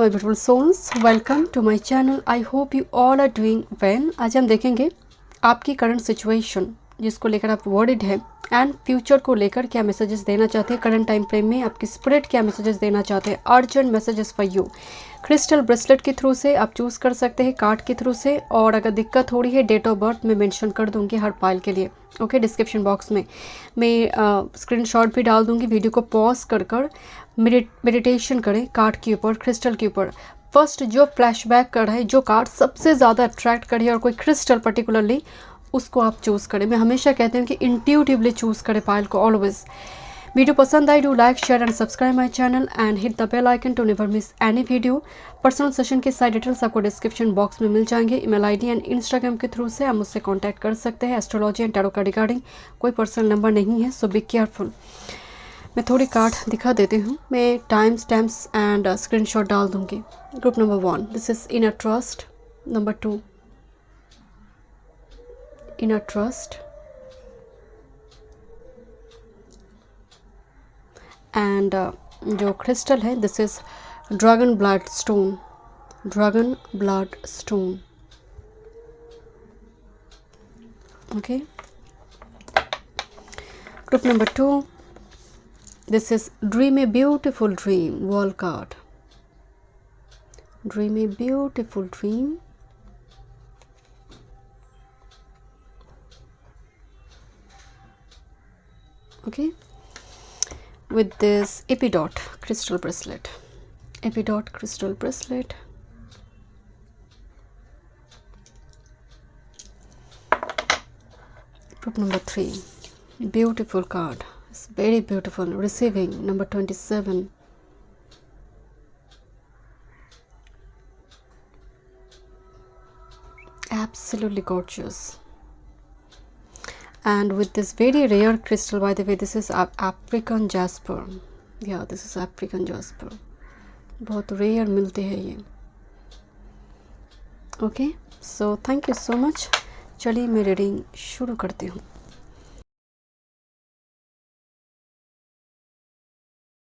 my beautiful souls, welcome to my channel. I hope you all are doing well. आज हम देखेंगे आपकी current situation जिसको लेकर आप वर्ried है एंड फ्यूचर को लेकर क्या मैसेजेस देना चाहते हैं। करंट टाइम फ्रेम में आपकी स्पिरिट क्या मैसेजेस देना चाहते हैं। Urgent messages for you. Crystal bracelet के थ्रू से आप चूज़ कर सकते हैं, कार्ड के थ्रू से, और अगर दिक्कत हो रही है डेट ऑफ बर्थ मैं मेंशन कर दूंगी हर पाइल के लिए। ओके, डिस्क्रिप्शन बॉक्स में मैं स्क्रीनशॉट भी डाल दूंगी। वीडियो को पॉज कर मेडिटेशन करें कार्ड के ऊपर, क्रिस्टल के ऊपर। फर्स्ट जो फ्लैशबैक कर है, जो कार्ड सबसे ज़्यादा अट्रैक्ट करे और कोई क्रिस्टल पर्टिकुलरली, उसको आप चूज़ करें। मैं हमेशा कहती हूँ कि इंट्यूटिवली चूज़ करें पाइल को ऑलवेज। वीडियो पसंद आई do like share and subscribe my channel and hit the bell icon to never miss any video. Personal session के साइड डिटेल्स आपको डिस्क्रिप्शन बॉक्स में मिल जाएंगे। ईमेल आईडी एंड इंस्टाग्राम के थ्रू से आप मुझसे कांटेक्ट कर सकते हैं। एस्ट्रोलॉजी एंड टैरो का रिगार्डिंग कोई पर्सनल नंबर नहीं है, सो बी केयरफुल। मैं थोड़ी कार्ड दिखा देती हूँ। मैं टाइम स्टैम्प्स एंड स्क्रीनशॉट डाल दूँगी। Group number 1, this is inner trust. Number 2, inner trust. And जो क्रिस्टल है, this is dragon blood stone. Dragon blood stone. Okay, group number 2, this is dream a beautiful dream, world card. Dream a beautiful dream. Okay, with this Epidot crystal bracelet. Epidot crystal bracelet. Group number 3, beautiful card. It's very beautiful. Receiving number 27. Absolutely gorgeous. And with this very rare crystal, by the way, this is African jasper. Yeah, this is African jasper. बहुत rare मिलते हैं ये। Okay, so thank you so much. चलिए मैं reading शुरू करती हूँ।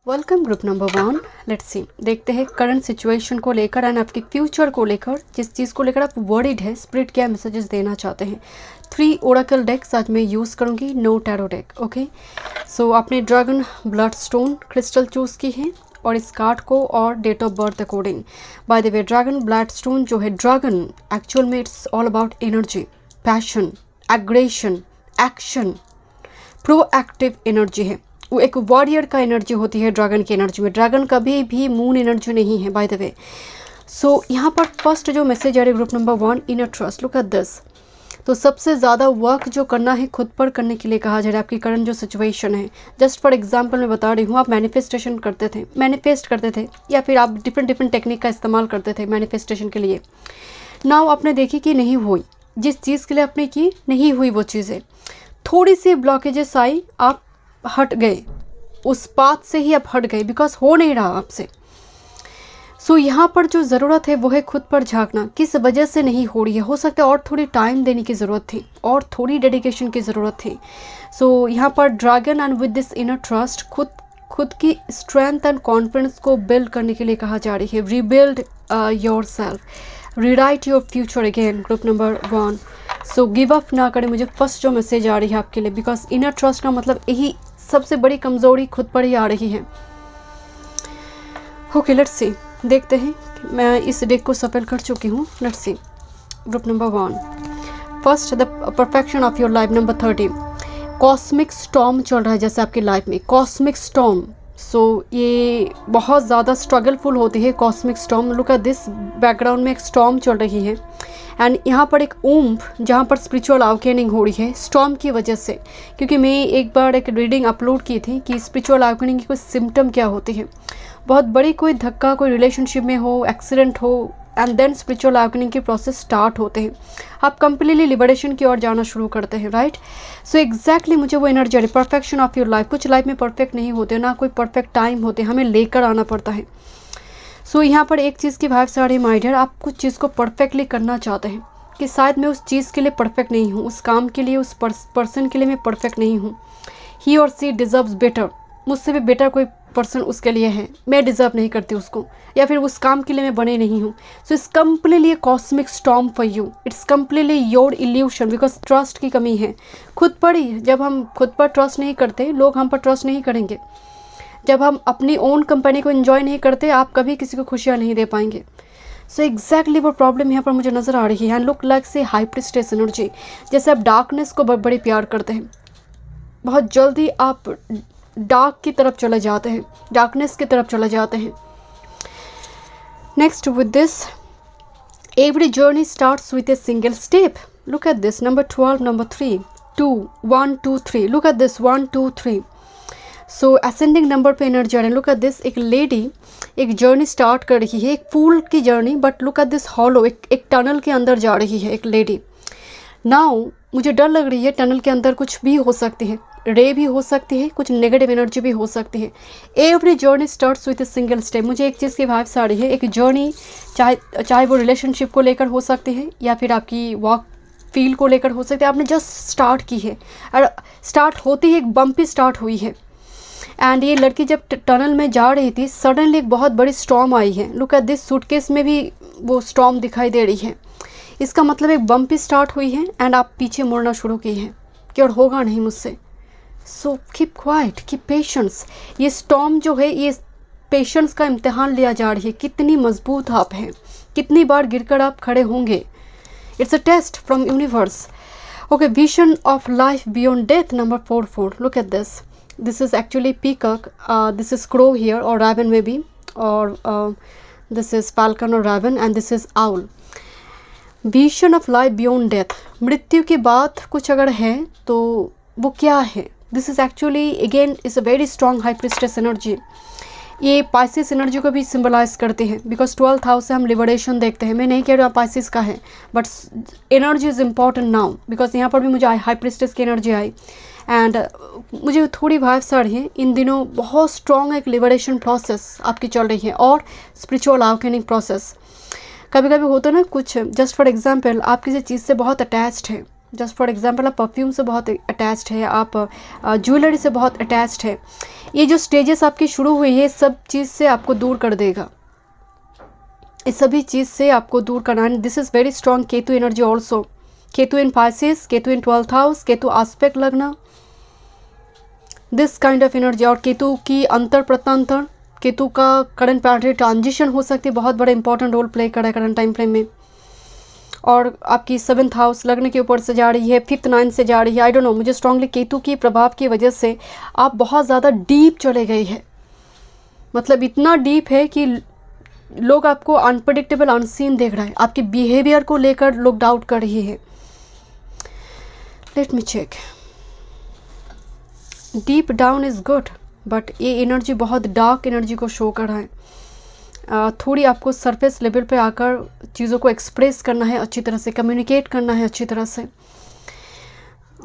Welcome group number 1। Let's see, देखते हैं करंट सिचुएशन को लेकर एंड आपके फ्यूचर को लेकर, जिस चीज़ को लेकर आप वर्ried है, स्पिरिट क्या मैसेजेस देना चाहते हैं। 3 ओरेकल डेक्स आज मैं यूज़ करूँगी, no tarot deck. Okay, so आपने dragon blood stone crystal choose की है और इस कार्ड को और date of birth according. By the way, dragon blood stone जो है, ड्रैगन एक्चुअल में it's all about energy, passion, aggression, action, proactive energy है। वो एक वॉरियर का एनर्जी होती है ड्रैगन की एनर्जी में। ड्रैगन कभी भी मून एनर्जी नहीं है, बाय द वे। सो यहाँ पर फर्स्ट जो मैसेज आ रही है group number 1, inner trust. Look at this. तो सबसे ज़्यादा वर्क जो करना है खुद पर करने के लिए कहा जा रहा है। आपकी करंट जो सिचुएशन है, जस्ट फॉर एग्जांपल मैं बता रही हूँ, आप मैनिफेस्ट करते थे या फिर आप डिफरेंट टेक्निक का इस्तेमाल करते थे मैनिफेस्टेशन के लिए। नाउ आपने देखी कि नहीं हुई, जिस चीज़ के लिए आपने की नहीं हुई वो चीज़ें, थोड़ी सी ब्लॉकेजेस आई, आप हट गए, उस पाथ से ही आप हट गए, बिकॉज हो नहीं रहा आपसे। सो यहाँ पर जो ज़रूरत है वो है खुद पर झांकना, किस वजह से नहीं हो रही है। हो सकता है और थोड़ी टाइम देने की ज़रूरत थी, और थोड़ी डेडिकेशन की ज़रूरत थी। सो यहाँ पर dragon and with this inner trust खुद की स्ट्रेंथ एंड कॉन्फिडेंस को बिल्ड करने के लिए कहा जा रही है। Rebuild your self, rewrite your future again. Group number 1, so give up ना करें। मुझे फर्स्ट जो मैसेज आ रही है आपके लिए, बिकॉज इनर ट्रस्ट का मतलब यही सबसे बड़ी कमज़ोरी खुद पर ही आ रही है। ओके, लेट्स सी, देखते हैं। मैं इस डेक को सफल कर चुकी हूँ। Let's see, group number 1, first the perfection of your life. Number 30, cosmic storm चल रहा है जैसे आपकी लाइफ में, कॉस्मिक स्टॉर्म। सो ये बहुत ज़्यादा स्ट्रगलफुल होती है cosmic storm. Look at this, background में एक स्टॉर्म चल रही है एंड यहाँ पर एक ऊम्फ जहाँ पर स्पिरिचुअल अवेकनिंग हो रही है स्टॉर्म की वजह से। क्योंकि मैं एक बार एक रीडिंग अपलोड की थी कि स्पिरिचुअल अवेकनिंग की कोई सिम्टम क्या होती है। बहुत बड़ी कोई धक्का, कोई रिलेशनशिप में हो, एक्सीडेंट हो, एंड देन स्पिरिचुअल अवेकनिंग के प्रोसेस स्टार्ट होते हैं। आप कंप्लीटली लिबरेशन की ओर जाना शुरू करते हैं, राइट। सो एग्जैक्टली मुझे वो एनर्जी आ रही, परफेक्शन ऑफ योर लाइफ। कुछ लाइफ में परफेक्ट नहीं होते, ना कोई परफेक्ट टाइम होते, हमें लेकर आना पड़ता है। सो यहाँ पर एक चीज़ की वाइब्स आ रही है, माय डियर, आप कुछ चीज़ को परफेक्टली करना चाहते हैं कि शायद मैं उस चीज़ के लिए परफेक्ट नहीं हूँ, उस काम के लिए, उस पर्सन के लिए मैं परफेक्ट नहीं हूँ। ही और सी डिजर्व्स बेटर, मुझसे भी बेटर कोई पर्सन उसके लिए है, मैं डिज़र्व नहीं करती उसको, या फिर उस काम के लिए मैं बने नहीं हूँ. So it's completely cosmic storm for you. It's completely your evolution, because trust की कमी है खुद पर ही. जब हम खुद पर ट्रस्ट नहीं करते, लोग हम पर ट्रस्ट नहीं करेंगे. जब हम अपनी ओन कंपनी को एंजॉय नहीं करते, आप कभी किसी को खुशियाँ नहीं दे पाएंगे. सो एग्जैक्टली वो प्रॉब्लम यहाँ पर मुझे नज़र आ रही है. एंड लुक लाइक से हाई प्रीस्टेस एनर्जी, जैसे आप डार्कनेस को बड़े प्यार करते हैं, बहुत जल्दी आप डार्क की तरफ चले जाते हैं, डार्कनेस की तरफ चले जाते हैं. Next with this, every journey starts with a single step. Look at this, number 12, number 3, 2, 1, 2, 3. Look at this, 1, 2, 3. So ascending number पे एनर्जी आ रही है. लुक एट दिस, एक लेडी एक जर्नी स्टार्ट कर रही है, एक फूल की journey, but look at this hollow, एक टनल के अंदर जा रही है एक लेडी. नाउ मुझे डर लग रही है, टनल के अंदर कुछ भी हो सकती है, रे भी हो सकती है, कुछ नेगेटिव एनर्जी भी हो सकती है. Every journey starts with a single step. मुझे एक चीज़ की वाइब्स आ रही है, एक जर्नी चाहे वो रिलेशनशिप को लेकर हो सकती है, या फिर आपकी वॉक फील्ड को लेकर हो सकती है. आपने जस्ट स्टार्ट की है, और स्टार्ट होती ही एक बम्पी स्टार्ट हुई है. एंड ये लड़की जब टनल में जा रही थी, सडनली एक बहुत बड़ी स्टॉर्म आई है. लुक एट दिस, सूटकेस में भी वो स्टॉर्म दिखाई दे रही है. इसका मतलब एक बम्पी स्टार्ट हुई है, एंड आप पीछे मुड़ना शुरू की हैं कि और होगा नहीं मुझसे. So keep quiet, keep patience. ये स्टॉर्म जो है, ये पेशेंस का इम्तिहान लिया जा रही है, कितनी मजबूत आप हैं, कितनी बार गिरकर आप खड़े होंगे. It's a test from universe. Okay, vision of life beyond death, number 4. Look at this. This is actually peacock, this is crow here, or raven maybe, or this is falcon or raven, and this is owl. Vision of life beyond death. मृत्यु के बाद कुछ अगर है तो वो क्या है? This is actually again is a very strong high priestess energy. ये पाइसिस एनर्जी को भी सिम्बलाइज करते हैं, बिकॉज 12th हाउस से हम लिबरेशन देखते हैं. मैं नहीं कह रही हूँ पाइसिस का है, but energy is important now, because यहाँ पर भी मुझे हाई प्रीस्टेस की एनर्जी आई. एंड मुझे थोड़ी वाइब्स आ रही हैं इन दिनों, बहुत स्ट्रॉन्ग एक लिबरेशन प्रोसेस आपकी चल रही है, और स्पिरिचुअल अवेकनिंग प्रोसेस. कभी कभी होता है ना कुछ, जस्ट फॉर एग्जांपल आप किसी चीज़ से बहुत अटैच्ड है, जस्ट फॉर एग्जांपल आप परफ्यूम से बहुत अटैच्ड है, आप ज्वेलरी से बहुत अटैच्ड है. ये जो स्टेजेस आपकी शुरू हुई है, सब चीज़ से आपको दूर कर देगा, इस सभी चीज़ से आपको दूर करना. This is very strong Ketu energy also. Ketu in Pisces, Ketu in 12th house, Ketu aspect लगना, दिस काइंड ऑफ एनर्जी. और केतु की अंतर प्रत्यांतर, केतु का करंट प्लैनेटरी ट्रांजिशन हो सकती है, बहुत बड़ा इंपॉर्टेंट रोल प्ले कर रहा है करंट टाइम फ्रेम में. और आपकी 7th हाउस लगने के ऊपर से जा रही है, 5th 9th से जा रही है. आई डोंट नो, मुझे स्ट्रांगली केतु के प्रभाव की वजह से आप बहुत ज़्यादा डीप चले गए हैं. मतलब इतना डीप है कि लोग आपको अनप्रेडिक्टेबल अनसीन देख रहा है, आपके बिहेवियर को लेकर लोग डाउट कर रहे हैं. Let me check. Deep down is good, but ये एनर्जी बहुत डार्क एनर्जी को शो कर रहा है. थोड़ी आपको सरफेस लेवल पे आकर चीज़ों को एक्सप्रेस करना है अच्छी तरह से, कम्युनिकेट करना है अच्छी तरह से.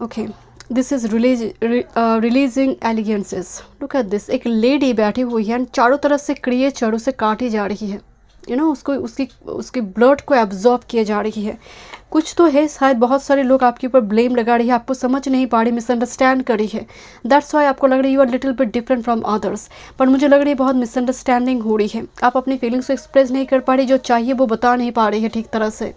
Okay, this is releasing elegances. Look at this, एक लेडी बैठी हुई है, चारों तरफ से क्रिएचर उसे काटी जा रही है, यू नो, उसको उसकी ब्लड को एब्जॉर्ब किए जा रही है. कुछ तो है, शायद बहुत सारे लोग आपके ऊपर ब्लेम लगा रही है, आपको समझ नहीं पा रही, मिसअंडरस्टैंड करी है. दैट्स वाई आपको लग रही है you are little bit different from others. पर मुझे लग रही है बहुत मिसअंडरस्टैंडिंग हो रही है, आप अपनी फीलिंग्स को एक्सप्रेस नहीं कर पा रही, जो चाहिए वो बता नहीं पा रही है ठीक तरह से.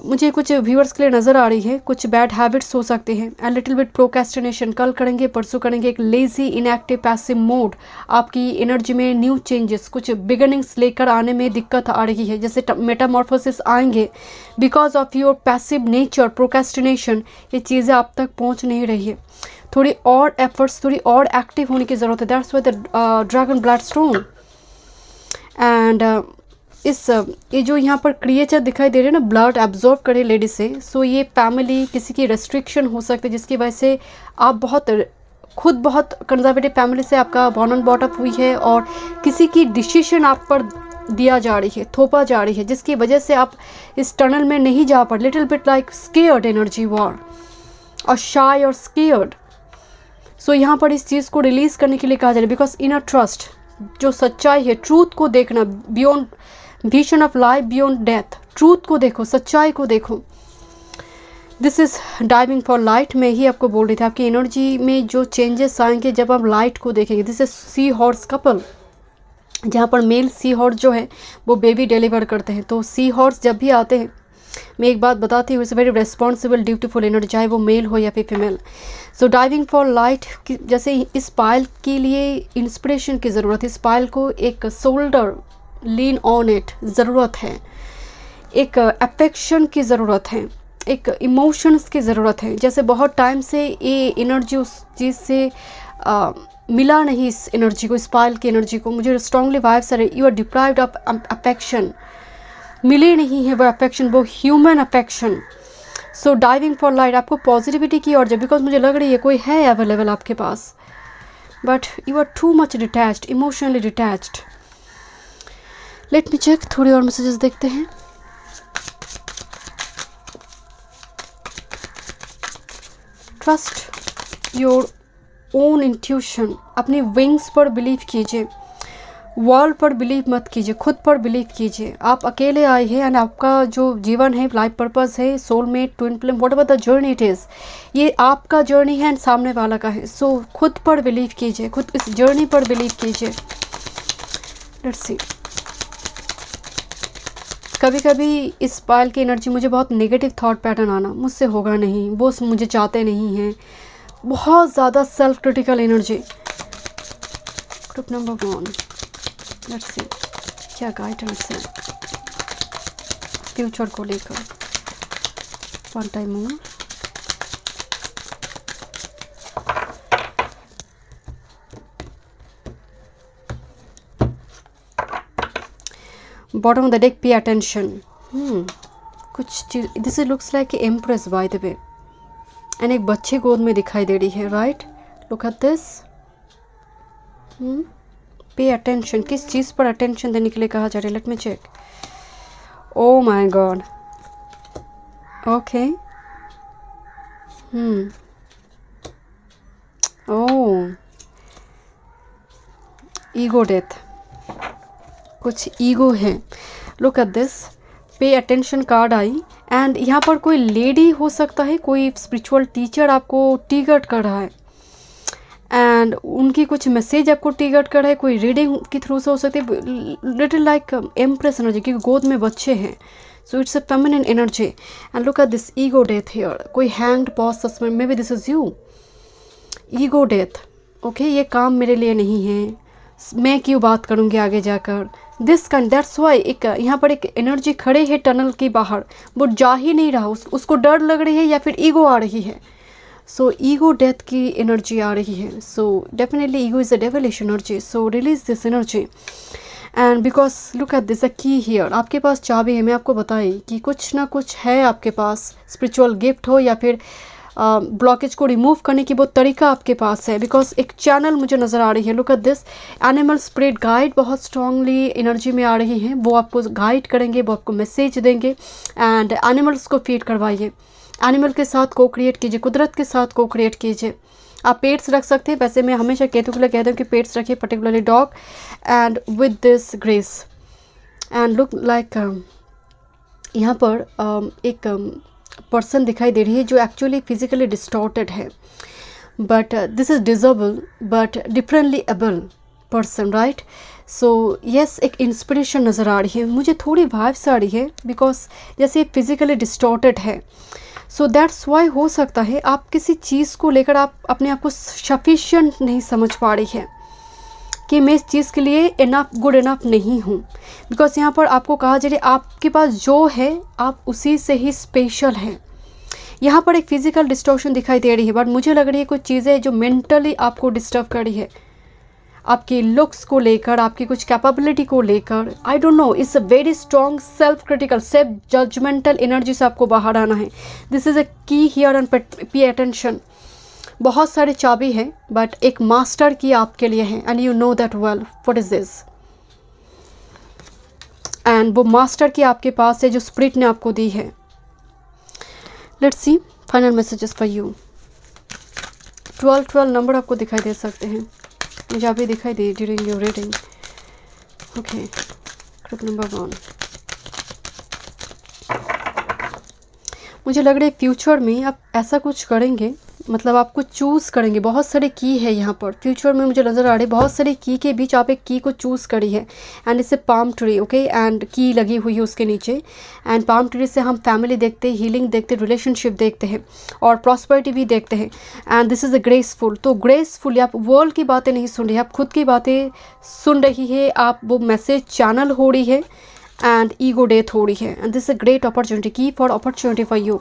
मुझे कुछ व्यूअर्स के लिए नज़र आ रही है, कुछ बैड हैबिट्स हो सकते हैं, एंड लिटिल बिट प्रोक्रेस्टिनेशन, कल करेंगे परसों करेंगे, एक लेजी इनएक्टिव पैसिव मोड. आपकी एनर्जी में न्यू चेंजेस, कुछ बिगनिंग्स लेकर आने में दिक्कत आ रही है, जैसे मेटामॉर्फोसिस आएंगे because of your passive nature. Procrastination, ये चीज़ें आप तक पहुंच नहीं रही है. थोड़ी और एफर्ट्स, थोड़ी और एक्टिव होने की ज़रूरत है. That's why the dragon blood stone. And ये जो यहाँ पर क्रिएचर दिखाई दे रहे हैं ना, ब्लड एब्जॉर्ब करे लेडी से. सो ये फैमिली, किसी की रेस्ट्रिक्शन हो सकती है जिसकी वजह से आप खुद बहुत कंजर्वेटिव फैमिली से आपका बॉर्न एंड बॉट अप हुई है, और किसी की डिसीजन आप पर दिया जा रही है, थोपा जा रही है, जिसकी वजह से आप इस टनल में नहीं जा पा. Little bit like scared energy war, और शाय और स्केयर्ड. सो यहाँ पर इस चीज़ को रिलीज़ करने के लिए कहा जा रहा है, बिकॉज इनर ट्रस्ट, जो सच्चाई है, ट्रूथ को देखना, beyond vision of life beyond death. Truth को देखो, सच्चाई को देखो. This is diving for light. मैं ही आपको बोल रही थी, आपकी एनर्जी में जो चेंजेस आएंगे जब आप लाइट को देखेंगे। This is sea horse couple, जहाँ पर मेल सी हॉर्स जो है वो बेबी डिलीवर करते हैं। तो सी हॉर्स जब भी आते हैं, मैं एक बात बताती हूँ, it's very responsible dutiful energy, चाहे वो मेल हो या फिर female. So diving for light, जैसे इस पायल के लिए इंस्पिरेशन की ज़रूरत है, इस पायल को एक शोल्डर लीन ऑन इट ज़रूरत है, एक अफेक्शन की ज़रूरत है, एक इमोशंस की ज़रूरत है। जैसे बहुत टाइम से ये एनर्जी उस चीज़ से मिला नहीं, इस एनर्जी को, इस पायल की एनर्जी को। मुझे स्ट्रांगली वाइब्स आ रही, you are deprived of affection, मिले नहीं है वो अफेक्शन, वो human affection. So diving for light आपको पॉजिटिविटी की ओर, जब बिकॉज मुझे लग रही है कोई है अवेलेबल आपके पास, but you are too much detached, emotionally detached. Let me check, थोड़ी और मैसेजेस देखते हैं। ट्रस्ट योर ओन इंट्यूशन, अपनी विंग्स पर बिलीव कीजिए, वर्ल्ड पर बिलीव मत कीजिए, खुद पर बिलीव कीजिए। आप अकेले आए हैं एंड आपका जो जीवन है, लाइफ पर्पस है, soulmate, twin flame, what ever the journey it is, ये आपका जर्नी है एंड सामने वाला का है। सो खुद पर बिलीव कीजिए, खुद इस जर्नी पर बिलीव कीजिए। लेट्स सी, कभी कभी इस पायल की एनर्जी, मुझे बहुत नेगेटिव थॉट पैटर्न आना, मुझसे होगा नहीं, वो मुझे चाहते नहीं हैं, बहुत ज़्यादा self critical energy. Group number 1, let's see क्या गाइडेंस है फ्यूचर को लेकर। One time more. Bottom of the deck, pay attention. कुछ चीज, this looks like empress bye the way, and एक बच्चे गोद में दिखाई दे रही है, right? Look at this. Pay attention, किस चीज़ पर अटेंशन देने के लिए कहा जा रहा है? Let me check. Oh my god, okay. Oh, ego death, कुछ ईगो है। Look at this, pay attention card आई, एंड यहाँ पर कोई लेडी हो सकता है, कोई स्पिरिचुअल टीचर आपको टीगट कर रहा है, एंड उनकी कुछ मैसेज आपको टिगट कर है, कोई रीडिंग के थ्रू से हो सकती है। लिटिल लाइक एम्प्रेस एनर्जी, क्योंकि गोद में बच्चे हैं, so it's a feminine energy. And look at this ego death here, कोई hanged pause suspend, may be this is you. Ego death, okay, ये काम मेरे लिए नहीं है, मैं क्यों बात करूँगी आगे जाकर, दिस कैन, दैट्स वाई। एक यहाँ पर एक एनर्जी खड़े है टनल के बाहर, वो जा ही नहीं रहा, उसको डर लग रही है या फिर ईगो आ रही है। सो ईगो डेथ की एनर्जी आ रही है। So definitely ego is a devilish energy, so release this energy. And because look at this, a key here, आपके पास चाबी है। मैं आपको बताई कि कुछ ना कुछ है आपके पास, स्पिरिचुअल गिफ्ट हो या फिर ब्लॉकेज को रिमूव करने की वो तरीका आपके पास है। बिकॉज एक चैनल मुझे नज़र आ रही है। Look at this, animal spirit guide बहुत स्ट्रांगली एनर्जी में आ रही हैं, वो आपको गाइड करेंगे, वो आपको मैसेज देंगे, एंड एनिमल्स को फीड करवाइए, एनिमल के साथ को क्रिएट कीजिए, कुदरत के साथ को क्रिएट कीजिए। आप पेट्स रख सकते हैं, वैसे मैं हमेशा केतु के लिए कहती हूँ कि पेट्स रखिए, particularly dog, and with this grace. And look like यहाँ पर एक पर्सन दिखाई दे रही है जो एक्चुअली फिजिकली डिस्टॉर्टेड है, but this is disable but differently able person, right? So yes, एक इंस्पिरेशन नज़र आ रही है मुझे, थोड़ी वाइब्स आ रही है, बिकॉज जैसे फिजिकली डिस्टॉर्टेड है। सो दैट्स वाई हो सकता है आप किसी चीज़ को लेकर आप अपने आप को सफिशिएंट नहीं समझ पा रही है कि मैं इस चीज़ के लिए इनफ, गुड इनफ नहीं हूँ। बिकॉज यहाँ पर आपको कहा जा रहा है आपके पास जो है आप उसी से ही स्पेशल हैं। यहाँ पर एक फिजिकल डिस्टॉर्शन दिखाई दे रही है, बट मुझे लग रही है कुछ चीज़ें जो मेंटली आपको डिस्टर्ब कर रही है, आपकी लुक्स को लेकर, आपकी कुछ कैपेबिलिटी को लेकर। I don't know, it's a very strong self critical, self judgmental energy से आपको बाहर आना है। This is a key here and pay attention. बहुत सारे चाबी हैं, बट एक मास्टर की आपके लिए है, and you know that well what is this. And वो मास्टर की आपके पास है जो स्पिरिट ने आपको दी है। Let's see final messages for you. 12 number आपको दिखाई दे सकते हैं, मुझे अभी दिखाई दी during your reading. Okay, group number 1, मुझे लग रहा है फ्यूचर में आप ऐसा कुछ करेंगे, मतलब आप कुछ चूज़ करेंगे। बहुत सारे की है यहाँ पर फ्यूचर में मुझे नज़र आ रही है, बहुत सारे की के बीच आप एक की को चूज़ करी है। एंड इससे पाम ट्री, ओके, एंड की लगी हुई है उसके नीचे। एंड पाम ट्री से हम फैमिली देखते हैं, हीलिंग देखते हैं, रिलेशनशिप देखते हैं और प्रॉस्पेरिटी भी देखते हैं। And this is a graceful. तो ग्रेसफुली आप वर्ल्ड की बातें नहीं सुन रही, आप खुद की बातें सुन रही है, आप वो मैसेज चैनल हो रही है एंड ईगो डेथ हो रही है। And this is a great opportunity, की for opportunity for you.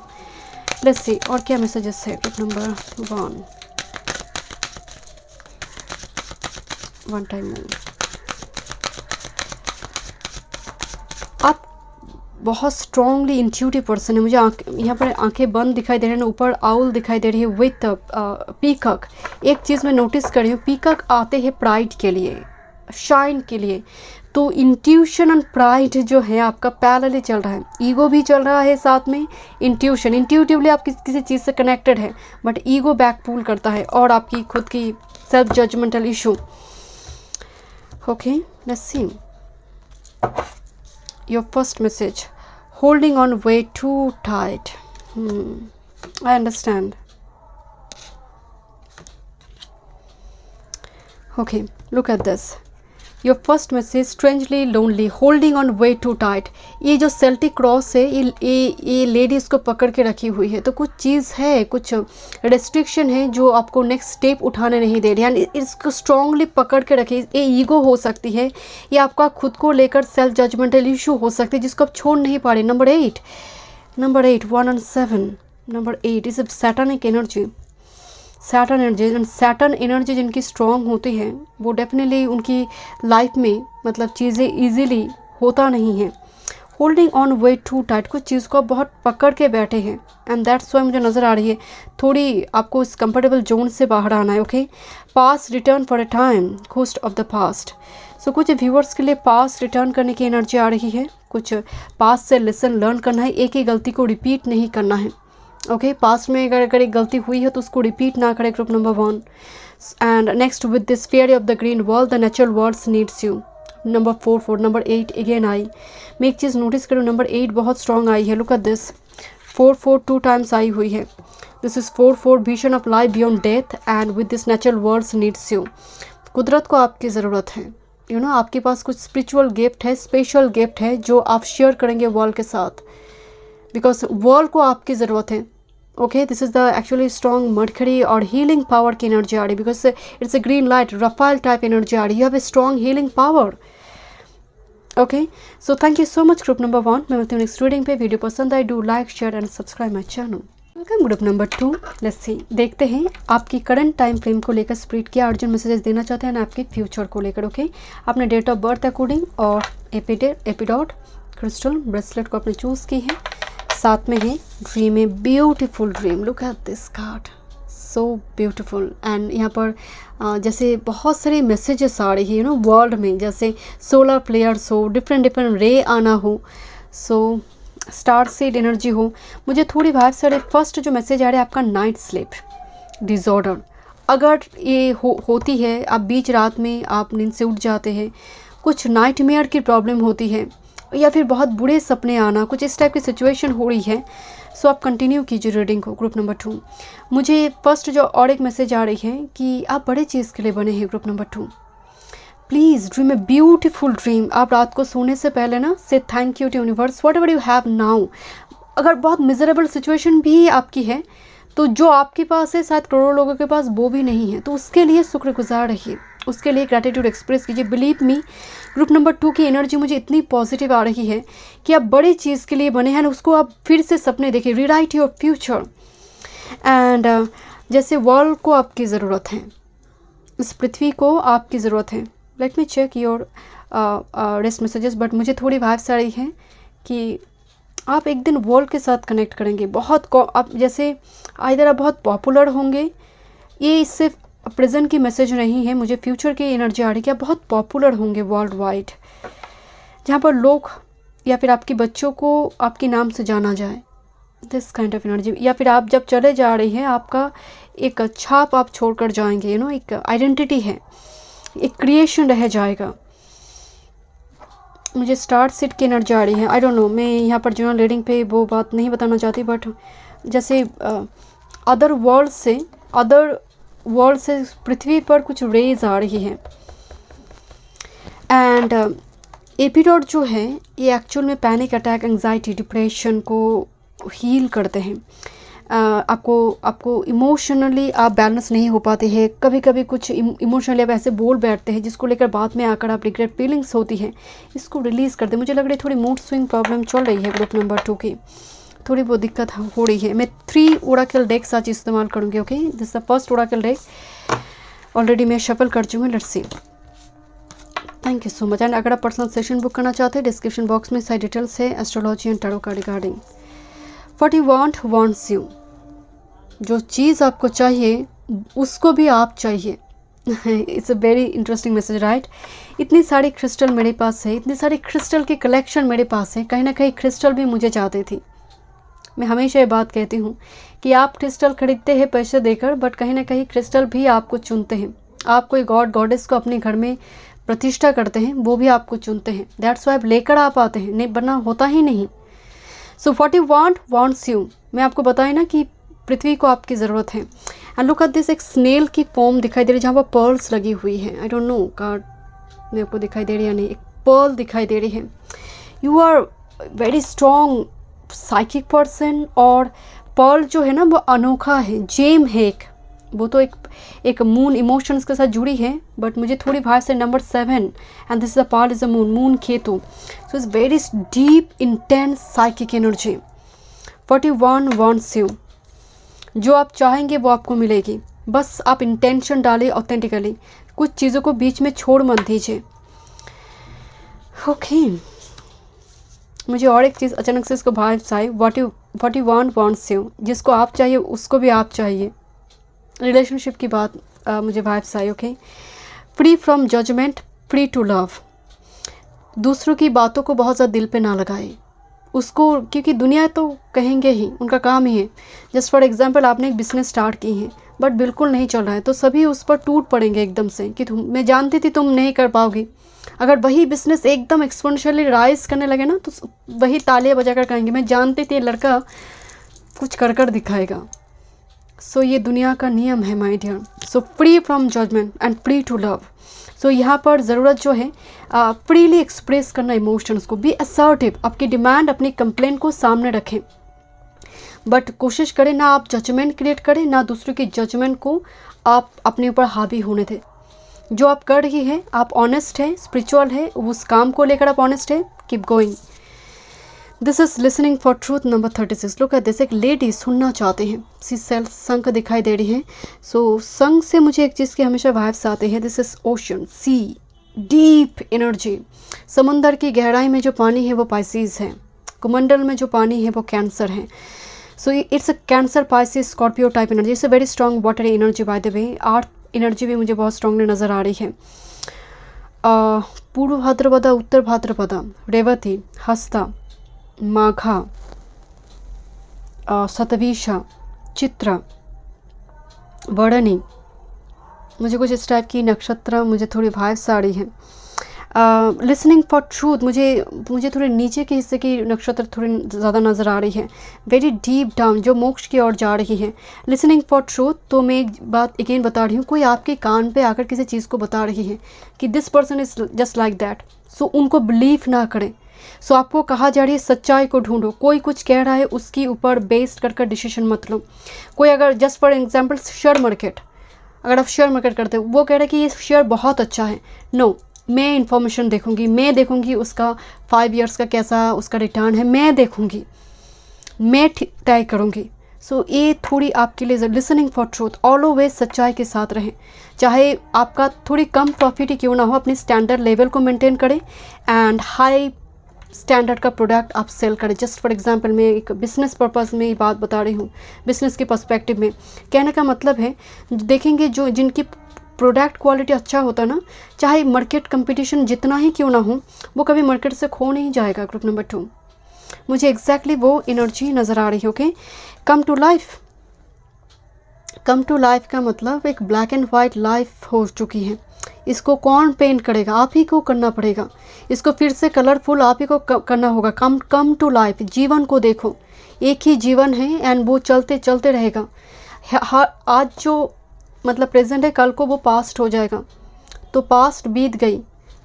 Let's see और क्या मैसेजेस है group number 1। One time more. आप बहुत स्ट्रॉन्गली इंट्यूटिव पर्सन है। मुझे यहाँ पर आंखें बंद दिखाई दे रही हैं, ऊपर आउल दिखाई दे रही है विथ पीकॉक। एक चीज़ मैं नोटिस कर रही हूँ, पीकॉक आते हैं प्राइड के लिए, शाइन के लिए। तो इंट्यूशन एंड प्राइड जो है आपका पैरेलली चल रहा है, ईगो भी चल रहा है साथ में इंट्यूशन। इंट्यूटिवली आप किसी चीज़ से कनेक्टेड है, बट ईगो बैक पुल करता है और आपकी खुद की self judgmental issue. Okay, let's see your first message, holding on way too tight. I understand. Okay, look at this. Your first message, strangely lonely, holding on way too tight. ये जो Celtic cross है, ये lady इसको पकड़ के रखी हुई है। तो कुछ चीज़ है, कुछ रेस्ट्रिक्शन है जो आपको नेक्स्ट स्टेप उठाने नहीं दे रही है। इसको स्ट्रांगली पकड़ के रखिए। ये ईगो हो सकती है, ये आपका खुद को लेकर सेल्फ जजमेंटल इशू हो सकती है जिसको आप छोड़ नहीं पा रहे। Number 8, 1 and 7, number 8 is Satanic energy. Saturn energy, and Saturn energy जिनकी स्ट्रॉन्ग होती है वो डेफिनेटली उनकी लाइफ में मतलब चीज़ें इजीली होता नहीं है। Holding on way too tight, कुछ चीज़ को आप बहुत पकड़ के बैठे हैं एंड दैट्स वाई मुझे नज़र आ रही है थोड़ी आपको इस कंफर्टेबल जोन से बाहर आना है। Okay, past return for a time, ghost of the past. So कुछ व्यूअर्स के लिए पास्ट रिटर्न करने की एनर्जी आ रही है, कुछ पास्ट से लेसन लर्न करना है, एक ही गलती को रिपीट नहीं करना है। ओके, पास्ट में अगर एक गलती हुई है तो उसको रिपीट ना करें, group number 1। And next with this fairy of the green world the natural worlds needs you, number 4। Number 8 again आई। मैं एक चीज़ नोटिस करूँ, नंबर 8 बहुत स्ट्रॉन्ग आई है। लुक एट दिस, 4 2 टाइम्स आई हुई है। This is 4 vision of life beyond death and with this natural worlds needs you. कुदरत को आपकी ज़रूरत है, यू नो, आपके पास कुछ स्पिरिचुअल गिफ्ट है, स्पेशल गिफ्ट है जो आप शेयर करेंगे वर्ल्ड के साथ, बिकॉज वर्ल्ड को आपकी ज़रूरत है। Okay, this is the actually strong Mercury और हीलिंग पावर की एनर्जी आ रही, because it's a green light, Raphael type energy आ रही, you have a strong healing power. Okay, so thank you so much group number 1। मैं मिलती हूँ next reading पे। वीडियो पसंद आए, do like share and subscribe my channel. Welcome group number 2। Let's सी, देखते हैं आपकी करंट टाइम फ्रेम को लेकर स्पिरिट क्या अर्जेंट मैसेजेस देना चाहते हैं ना आपके फ्यूचर को लेकर। ओके, आपने डेट ऑफ बर्थ अकॉर्डिंग और एपिडॉट क्रिस्टल ब्रेसलेट को आपने चूज़ की है। साथ में है ड्रीम, है beautiful dream. Look at this card, so beautiful. And यहाँ पर जैसे बहुत सारे मैसेजेस आ रही है, यू नो, वर्ल्ड में जैसे सोलर प्लेयर्स हो, डिफरेंट रे आना हो, सो स्टार सीड एनर्जी हो। मुझे थोड़ी वाइब्स आ रही है। फर्स्ट जो मैसेज आ रहा है आपका नाइट स्लीप डिसऑर्डर, अगर ये होती है, आप बीच रात में आप नींद से उठ जाते हैं, कुछ नाइटमेयर की प्रॉब्लम होती है या फिर बहुत बुरे सपने आना, कुछ इस टाइप की सिचुएशन हो रही है। सो आप कंटिन्यू कीजिए रीडिंग को ग्रुप नंबर 2। मुझे फर्स्ट जो और एक मैसेज आ रही है कि आप बड़े चीज़ के लिए बने हैं group number 2। Please dream a beautiful dream. आप रात को सोने से पहले ना से thank you to universe whatever you have now. अगर बहुत मिजरेबल सिचुएशन भी आपकी है तो जो आपके पास है शायद करोड़ों लोगों के पास वो भी नहीं है, तो उसके लिए शुक्रगुजार रहिए, उसके लिए ग्रैटिट्यूड एक्सप्रेस कीजिए। बिलीव मी, ग्रुप नंबर 2 की एनर्जी मुझे इतनी पॉजिटिव आ रही है कि आप बड़ी चीज़ के लिए बने हैं, उसको आप फिर से सपने देखिए, रीराइट योर फ्यूचर। एंड जैसे वर्ल्ड को आपकी ज़रूरत है, इस पृथ्वी को आपकी ज़रूरत है। Let me check your rest messages, but मुझे थोड़ी वाइब्स आ रही है कि आप एक दिन वर्ल्ड के साथ कनेक्ट करेंगे। बहुत आप जैसे इधर आप बहुत पॉपुलर होंगे, ये सिर्फ प्रेजेंट की मैसेज नहीं है, मुझे फ्यूचर की एनर्जी आ रही है कि आप बहुत पॉपुलर होंगे वर्ल्ड वाइड, जहाँ पर लोग या फिर आपके बच्चों को आपके नाम से जाना जाए, दिस काइंड ऑफ एनर्जी। या फिर आप जब चले जा रही हैं आपका एक छाप आप छोड़कर जाएंगे, यू नो, एक आइडेंटिटी है, एक क्रिएशन रह जाएगा। मुझे स्टार्ट सीट की एनर्जी आ रही है। आई डोंट नो, मैं यहाँ पर जनरल रीडिंग पे वो बात नहीं बताना चाहती, बट जैसे अदर वर्ल्ड से पृथ्वी पर कुछ रेज आ रही है। एंड एपिडोट जो है ये एक्चुअल में पैनिक अटैक, एंग्जाइटी, डिप्रेशन को हील करते हैं। आपको इमोशनली आप बैलेंस नहीं हो पाते हैं, कभी कभी कुछ इमोशनली आप ऐसे बोल बैठते हैं जिसको लेकर बाद में आकर आप रिग्रेट फीलिंग्स होती है, इसको रिलीज़ करते हैं। मुझे लग रही है थोड़ी मूड स्विंग प्रॉब्लम चल रही है ग्रुप नंबर 2 की, थोड़ी बहुत दिक्कत हो रही है। मैं 3 ओराकल डेक्स आज इस्तेमाल करूँगी। Okay, this the first Oracle deck, already मैं शफल कर चुकी हूँ। Let's see. Thank you so much. And अगर आप पर्सनल सेशन बुक करना चाहते हैं, डिस्क्रिप्शन बॉक्स में सारी डिटेल्स है एस्ट्रोलॉजी एंड टैरो का regarding. What you want wants you, जो चीज़ आपको चाहिए उसको भी आप चाहिए। It's a very interesting message, right. इतनी सारी क्रिस्टल मेरे पास है, इतनी सारी क्रिस्टल की कलेक्शन मेरे पास है, कहीं ना कहीं क्रिस्टल भी मुझे चाहती थी। मैं हमेशा ये बात कहती हूँ कि आप क्रिस्टल खरीदते हैं पैसे देकर, बट कहीं ना कहीं क्रिस्टल भी आपको चुनते हैं। आप कोई गॉड गॉडेस को अपने घर में प्रतिष्ठा करते हैं, वो भी आपको चुनते हैं। दैट्स वाई लेकर आप आते हैं, नहीं बना होता ही नहीं। So what you want wants you, मैं आपको बताया ना कि पृथ्वी को आपकी ज़रूरत है। एंड लुक एट दिस, एक स्नेल की फॉर्म दिखाई दे रही है जहाँ पर पर्ल्स लगी हुई है। आई डोंट नो कार्ड में आपको दिखाई दे रही है या नहीं, एक पर्ल दिखाई दे रही है। You are very strong psychic person, और पर्ल जो है ना वो अनोखा है, जेम है एक, वो तो एक मून इमोशंस के साथ जुड़ी है, बट मुझे थोड़ी बाहर से number 7 and this is a pearl is a moon Ketu, so it's very deep intense psychic energy. What you want wants you, जो आप चाहेंगे वो आपको मिलेगी, बस आप इंटेंशन डालें ऑथेंटिकली, कुछ चीज़ों को बीच में छोड़ मत दीजिए। ओके, मुझे और एक चीज़ अचानक से इसको वाइब्स आए, what you want wants you, जिसको आप चाहिए उसको भी आप चाहिए। रिलेशनशिप की बात मुझे वाइब्स आई। Okay, free from judgment, free to love. दूसरों की बातों को बहुत ज़्यादा दिल पे ना लगाए उसको, क्योंकि दुनिया तो कहेंगे ही, उनका काम ही है। जस्ट फॉर एग्जांपल आपने एक बिज़नेस स्टार्ट की है बट बिल्कुल नहीं चल रहा है, तो सभी उस पर टूट पड़ेंगे एकदम से कि मैं जानती थी तुम नहीं कर पाओगी। अगर वही बिज़नेस एकदम एक्सपोनेंशियली राइज करने लगे ना, तो वही तालियां बजाकर कहेंगे मैं जानती थी ये लड़का कुछ कर कर दिखाएगा। सो ये दुनिया का नियम है my dear. So free from judgement and free to love. So यहाँ पर ज़रूरत जो है फ्रीली एक्सप्रेस करना इमोशंस को, बी असर्टिव, आपकी डिमांड अपनी कंप्लेंट को सामने रखें, बट कोशिश करें ना आप जजमेंट क्रिएट करें, ना दूसरों की जजमेंट को आप अपने ऊपर हावी होने दें। जो आप कर रही हैं आप ऑनेस्ट है, स्पिरिचुअल है, उस काम को लेकर आप ऑनेस्ट है, keep going. This is listening for truth number 36। लोग कहते हैं एक लेडी सुनना चाहते हैं, सी सेल्फ संघ दिखाई दे रही है। सो संघ से मुझे एक चीज़ के हमेशा वाइब्स आते हैं, this is ocean, sea, deep energy. समंदर की गहराई में जो पानी है वो पाइसिस है, कुमंडल में जो पानी है वो कैंसर है। सो it's a cancer, Pisces, Scorpio type energy. It's a very strong water energy by the वे। आर्थ एनर्जी भी मुझे बहुत स्ट्रांगली नज़र आ रही है। पूर्व भाद्रपदा, उत्तर भाद्रपदा, रेवती, हस्ता, माघा, शतभिषा, चित्रा, वर्णनी, मुझे कुछ इस टाइप की नक्षत्र मुझे थोड़ी वाइब्स आ रही है। लिसनिंग फॉर ट्रूथ, मुझे थोड़े नीचे के हिस्से की नक्षत्र थोड़ी ज़्यादा नज़र आ रही है, वेरी डीप डाउन, जो मोक्ष की ओर जा रही है। लिसनिंग फॉर ट्रूथ, तो मैं एक बात अगेन बता रही हूँ, कोई आपके कान पे आकर किसी चीज़ को बता रही है कि this person is just like that, so उनको बिलीव ना करें। सो आपको कहा जा रही है सच्चाई को ढूंढो, कोई कुछ कह रहा है उसके ऊपर बेस्ड कर डिसीजन मत लो। कोई अगर just for example share market, अगर आप शेयर मार्केट करते हो, वो कह रहे हैं कि ये शेयर बहुत अच्छा है, नो, मैं इन्फॉर्मेशन देखूंगी, मैं देखूंगी उसका 5 ईयर्स का कैसा उसका रिटर्न है, मैं देखूंगी, मैं तय करूंगी। सो ये थोड़ी आपके लिए लिसनिंग फॉर ट्रूथ, ऑलवेज सच्चाई के साथ रहें, चाहे आपका थोड़ी कम प्रॉफिट ही क्यों ना हो, अपनी स्टैंडर्ड लेवल को मेंटेन करें एंड हाई स्टैंडर्ड का प्रोडक्ट आप सेल करें। जस्ट फॉर एग्जांपल मैं एक बिज़नेस पर्पस में ये बात बता रही हूँ, बिज़नेस के पर्सपेक्टिव में कहने का मतलब है, देखेंगे जो जिनकी प्रोडक्ट क्वालिटी अच्छा होता ना, चाहे मार्केट कंपटीशन जितना ही क्यों ना हो, वो कभी मार्केट से खो नहीं जाएगा। ग्रुप नंबर 2 मुझे एग्जैक्टली वो एनर्जी नज़र आ रही है। Okay, come to life, come to life का मतलब एक ब्लैक एंड वाइट लाइफ हो चुकी है, इसको कौन पेंट करेगा? आप ही को करना पड़ेगा। इसको फिर से कलरफुल आप ही को करना होगा। कम टू लाइफ, जीवन को देखो, एक ही जीवन है एंड वो चलते चलते रहेगा। आज जो मतलब प्रेजेंट है, कल को वो पास्ट हो जाएगा। तो पास्ट बीत गई,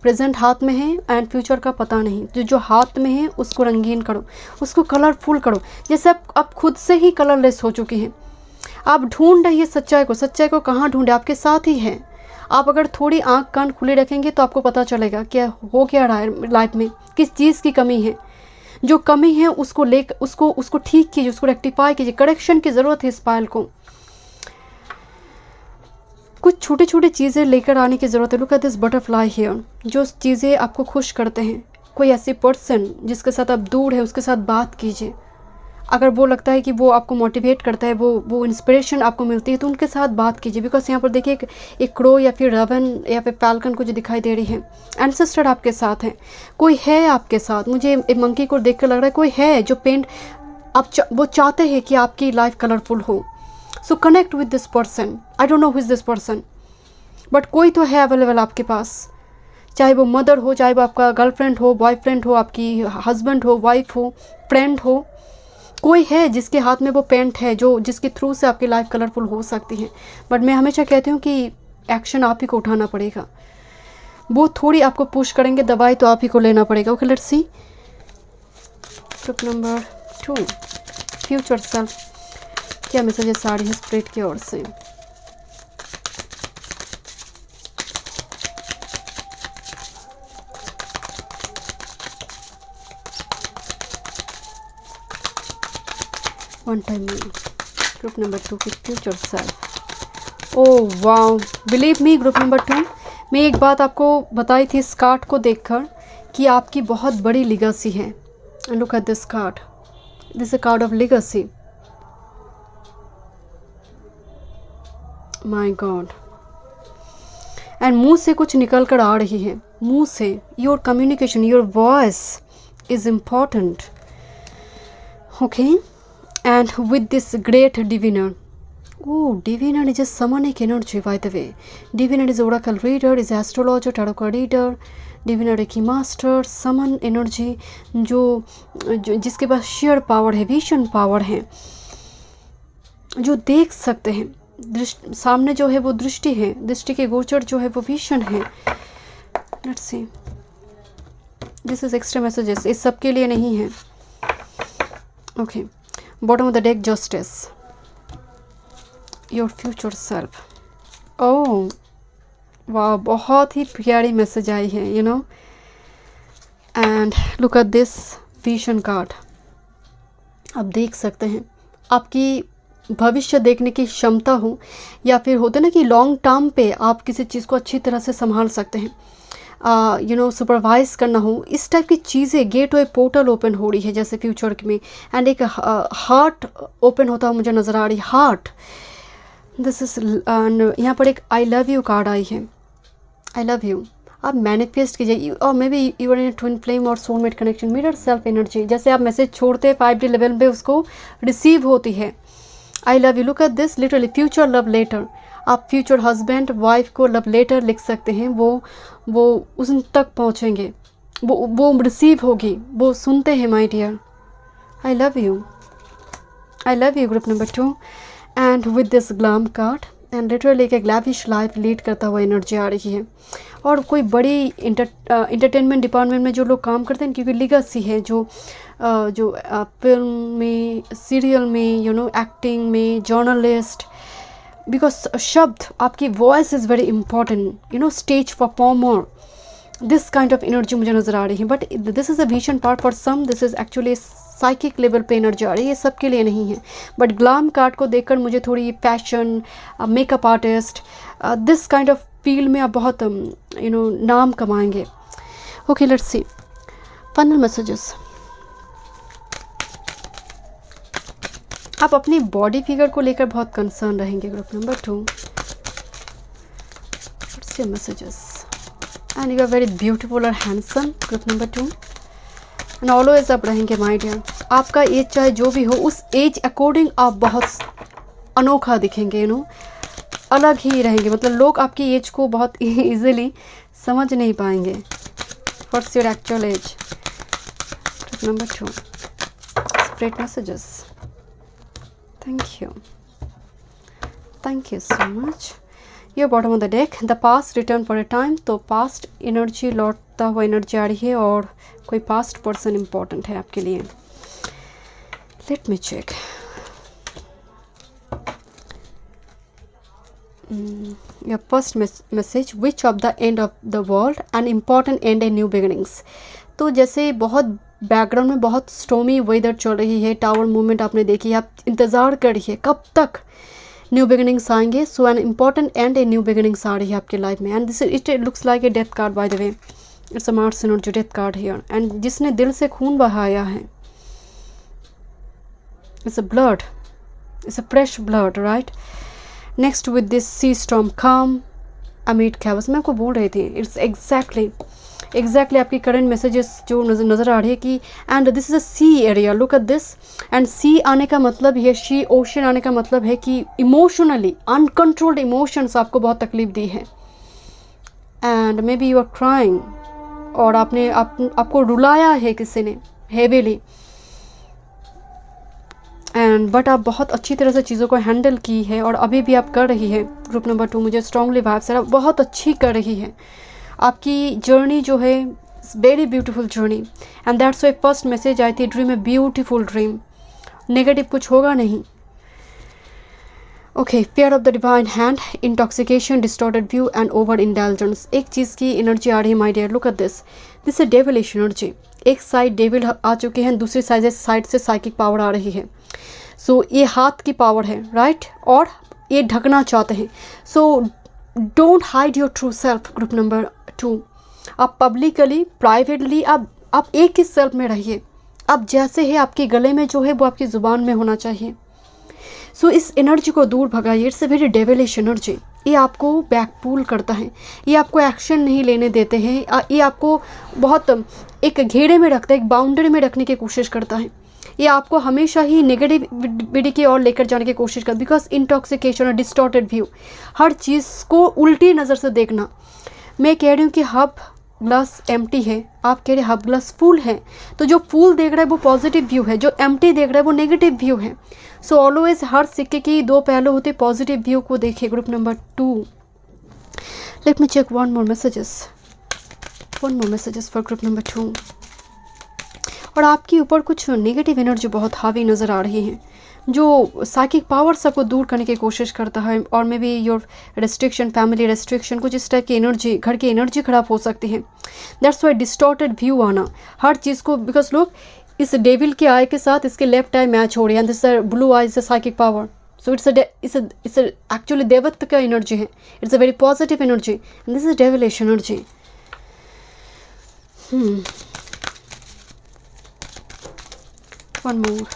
प्रेजेंट हाथ में है एंड फ्यूचर का पता नहीं। जो हाथ में है उसको रंगीन करो, उसको कलरफुल करो। जैसे आप खुद से ही कलरलेस हो चुकी हैं। आप ढूंढ रही है सच्चाई को। सच्चाई को कहाँ ढूंढे? आपके साथ ही है। आप अगर थोड़ी आंख कान खुले रखेंगे तो आपको पता चलेगा क्या हो क्या रहा है लाइफ में, किस चीज़ की कमी है। जो कमी है उसको उसको ठीक कीजिए, उसको रेक्टिफाई कीजिए। करेक्शन की ज़रूरत है इस पायल को। कुछ छोटी छोटी चीज़ें लेकर आने की ज़रूरत है। Look at this butterfly here. जो चीज़ें आपको खुश करते हैं, कोई ऐसी पर्सन जिसके साथ आप दूर है उसके साथ बात कीजिए। अगर वो लगता है कि वो आपको मोटिवेट करता है, वो इंस्पिरेशन आपको मिलती है, तो उनके साथ बात कीजिए। बिकॉज यहाँ पर देखिए एक क्रो या फिर रवन या फिर फैल्कन को जो दिखाई दे रही है, एंसेस्टर आपके साथ हैं। कोई है आपके साथ। मुझे एक मंकी को देख कर लग रहा है कोई है जो वो चाहते हैं कि आपकी लाइफ कलरफुल हो। सो connect with this person. I don't know who is this person, but कोई तो है अवेलेबल आपके पास। चाहे वो मदर हो, चाहे वो आपका गर्लफ्रेंड हो, बॉयफ्रेंड हो, आपकी हस्बैंड हो, वाइफ हो, फ्रेंड हो, कोई है जिसके हाथ में वो पेंट है, जो जिसके थ्रू से आपकी लाइफ कलरफुल हो सकती है। बट मैं हमेशा कहती हूँ कि एक्शन आप ही को उठाना पड़ेगा। वो थोड़ी आपको पुश करेंगे, दवाई तो आप ही को लेना पड़ेगा। Okay, let's see group number 2, future self. क्या मैसेजेस आ रही है स्पिरिट की ओर से? वन टाइम ग्रुप नंबर 2 की future self. Oh wow, believe me group number 2, मैं एक बात आपको बताई थी इस कार्ड को देखकर कि आपकी बहुत बड़ी लिगेसी है। Look at this card, this a card of legacy. My God. And मुंह से कुछ निकल कर आ रही है, मुंह से। Your communication, your voice is important. Okay, and with this great diviner. Oh, diviner is a shamanic energy, by the way. Diviner is oracle reader, is astrologer, tarot card reader, diviner reiki master, shaman energy, जो जिसके पास share power है, vision power है, जो देख सकते हैं। सामने जो है वो दृष्टि है, दृष्टि के गोचर जो है वो विजन है। Let's see, this is extra messages, इस सब के लिए नहीं है। Okay, bottom of the deck, justice, your future self. Oh वाह, बहुत ही प्यारी मैसेज आई है, you know. And look at this vision card. आप देख सकते हैं आपकी भविष्य देखने की क्षमता हो, या फिर होता है ना कि लॉन्ग टर्म पे आप किसी चीज़ को अच्छी तरह से संभाल सकते हैं, यू नो, सुपरवाइज करना हो, इस टाइप की चीज़ें। गेट वे पोर्टल ओपन हो रही है जैसे फ्यूचर में। एंड एक हार्ट ओपन होता हुआ मुझे नज़र आ रही, हार्ट। दिस इज, यहाँ पर एक आई लव यू कार्ड आई है। आई लव यू आप मैनिफेस्ट कीजिए, और may B you are in twin flame और soulmate connection, mirror self energy. जैसे आप मैसेज छोड़ते हैं 5D लेवल पे उसको रिसीव होती है। I love you, look at this, literally future love letter. आप फ्यूचर हस्बैंड वाइफ को लव लेटर लिख सकते हैं। वो उन तक पहुंचेंगे, वो रिसीव होगी, वो सुनते हैं। My dear, I love you, I love you group number 2। And with this glam card, and literally एक ग्लैविश लाइफ लीड करता हुआ एनर्जी आ रही है। और कोई बड़ी इंटरटेनमेंट डिपार्टमेंट में जो लोग काम करते हैं, क्योंकि लिगेसी है, जो फिल्म में, सीरियल में, यू नो, एक्टिंग में, जर्नलिस्ट। बिकॉज शब्द, आपकी voice is very important, you know, stage performer, this kind of energy मुझे नज़र आ रही है। But this is a vision part for some, this is actually psychic level पे एनर्जी आ रही है, ये सबके लिए नहीं है। बट ग्लैम कार्ड को देखकर मुझे थोड़ी fashion, makeup artist, this kind of field में आप बहुत यू नो नाम कमाएंगे। Okay, let's see final messages. आप अपनी बॉडी फिगर को लेकर बहुत कंसर्न रहेंगे group number 2। Let's see messages. And you are very beautiful और handsome group number 2। And always आप रहेंगे माय डियर। आपका एज चाहे जो भी हो, उस एज अकॉर्डिंग आप बहुत अनोखा दिखेंगे, यू नो। अलग ही रहेंगे, मतलब लोग आपकी एज को बहुत इजीली समझ नहीं पाएंगे। What's your actual age? Number 2 spread messages. Thank you so much. ये bottom of the deck, the past return for a time. तो पास्ट एनर्जी, लौटता हुआ एनर्जी आ रही है और कोई पास्ट पर्सन इम्पोर्टेंट है आपके लिए। Let me check. Your first message, which of the end of the world an important end and new beginnings। तो जैसे बहुत बैकग्राउंड में बहुत स्टॉर्मी वेदर चल रही है, टावर मूवमेंट आपने देखी है, आप इंतज़ार कर रही है कब तक न्यू बिगिनिंग्स आएंगे। So an important and a new beginnings आ रही है आपके लाइफ में। And this it looks like a death card by the way, it's a Mars energy death card here. And जिसने दिल से खून बहाया है, it's a blood, it's a fresh blood, right. Next with this sea storm calm amid chaos, मैं आपको बोल रही थी, इट्स एग्जैक्टली आपकी करंट मैसेजेस जो नज़र आ रही है कि and this is a sea area, look at this. And sea आने का मतलब ये, शी ओशन आने का मतलब है कि इमोशनली अनकंट्रोल्ड इमोशंस आपको बहुत तकलीफ दी है। And may be you are crying, और आपको रुलाया है किसी ने हेवीली, एंड बट आप बहुत अच्छी तरह से चीज़ों को हैंडल की है और अभी भी आप कर रही है। ग्रुप नंबर 2 मुझे स्ट्रांगली वाइब्स है, बहुत अच्छी कर रही है। आपकी जर्नी जो है very beautiful journey. And that's why first message आई थी, dream a beautiful dream, negative कुछ होगा नहीं। Okay, pair of the divine hand, intoxication, distorted view and over intelligence. एक चीज़ की एनर्जी आ रही है my dear, look at this, this is devilish energy. एक साइड डेविल आ चुके हैं, दूसरी साइड से साइकिक पावर आ रही है। सो ये हाथ की पावर है, राइट, और ये ढकना चाहते हैं। So don't hide your true self. Group number 2, आप पब्लिकली प्राइवेटली आप एक ही सेल्फ में रहिए। आप जैसे है, आपके गले में जो है वो आपकी ज़ुबान में होना चाहिए। सो इस एनर्जी को दूर भगाइए, it's a very devilish energy. ये आपको बैक पुल करता है, ये आपको एक्शन नहीं लेने देते हैं, ये आपको बहुत एक घेरे में रखता है, एक बाउंड्री में रखने की कोशिश करता है। ये आपको हमेशा ही नेगेटिविटी की ओर लेकर जाने की कोशिश करता है। बिकॉज इंटॉक्सिकेशन और डिस्टॉर्टेड व्यू, हर चीज़ को उल्टी नज़र से देखना। मैं कह रही हूँ कि हब ग्लास एम्प्टी है, आप कह रहे हैं हब ग्लास फुल है। तो जो फुल देख रहा है वो पॉजिटिव व्यू है, जो एम्प्टी देख रहा है वो नेगेटिव व्यू है। सो ऑलवेज हर सिक्के की दो पहलू होते, पॉजिटिव व्यू को देखिए। Group number 2, let me check one more messages for group number 2। और आपके ऊपर कुछ नेगेटिव एनर्जी बहुत हावी नज़र आ रही है, जो साइकिक पावर सबको दूर करने की कोशिश करता है। और may be your restriction, family restriction, कुछ इस टाइप की एनर्जी, घर की एनर्जी खराब हो सकती है। दैट्स वाई डिस्टॉर्टेड व्यू आना हर चीज़ को, बिकॉज लोग इस डेविल के आई के साथ इसके लेफ्ट आई मैच हो रही है। This blue eye is a psychic power. So it's actually देवत्व का एनर्जी है, it's a very positive energy and this is devilish energy. One more.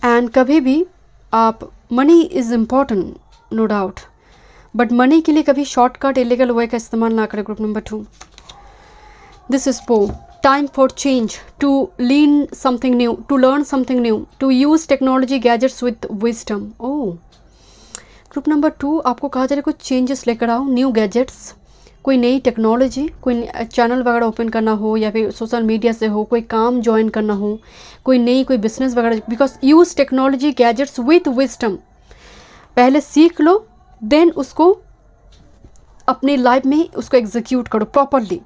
And कभी भी आप, money is important no doubt, but money के लिए कभी shortcut illegal वे का इस्तेमाल ना करें। ग्रुप नंबर 2, दिस इज पो, time for change, to lean something new, to learn something new, to use technology gadgets with wisdom. Oh, group number 2 आपको कहा जा रहा है कुछ चेंजेस लेकर आओ, न्यू गैजेट्स, कोई नई टेक्नोलॉजी, कोई चैनल वगैरह ओपन करना हो या फिर सोशल मीडिया से हो, कोई काम ज्वाइन करना हो, कोई बिजनेस वगैरह। Because use technology gadgets with wisdom, पहले सीख लो, देन उसको अपनी लाइफ में उसको एग्जीक्यूट करो प्रॉपरली।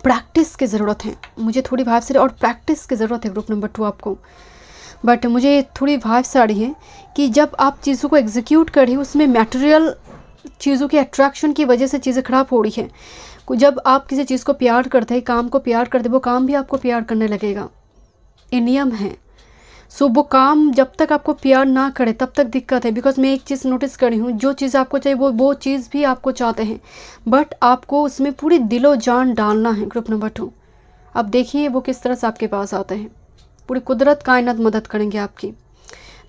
प्रैक्टिस की ज़रूरत है, मुझे थोड़ी वाइब से, और प्रैक्टिस की ज़रूरत है ग्रुप नंबर 2 आपको। बट मुझे थोड़ी वाइब से आ रही है कि जब आप चीज़ों को एग्जीक्यूट कर रही हो, उसमें मटेरियल चीज़ों की अट्रैक्शन की वजह से चीज़ें ख़राब हो रही है। जब आप किसी चीज़ को प्यार करते हैं, काम को प्यार करते, वो काम भी आपको प्यार करने लगेगा, ये नियम है। सो वो काम जब तक आपको प्यार ना करे तब तक दिक्कत है। बिकॉज मैं एक चीज़ नोटिस कर रही हूँ, जो चीज़ आपको चाहिए वो चीज़ भी आपको चाहते हैं, बट आपको उसमें पूरी दिलो जान डालना है। ग्रुप नंबर 2, अब देखिए वो किस तरह से आपके पास आते हैं, पूरी कुदरत कायनात मदद करेंगे आपकी।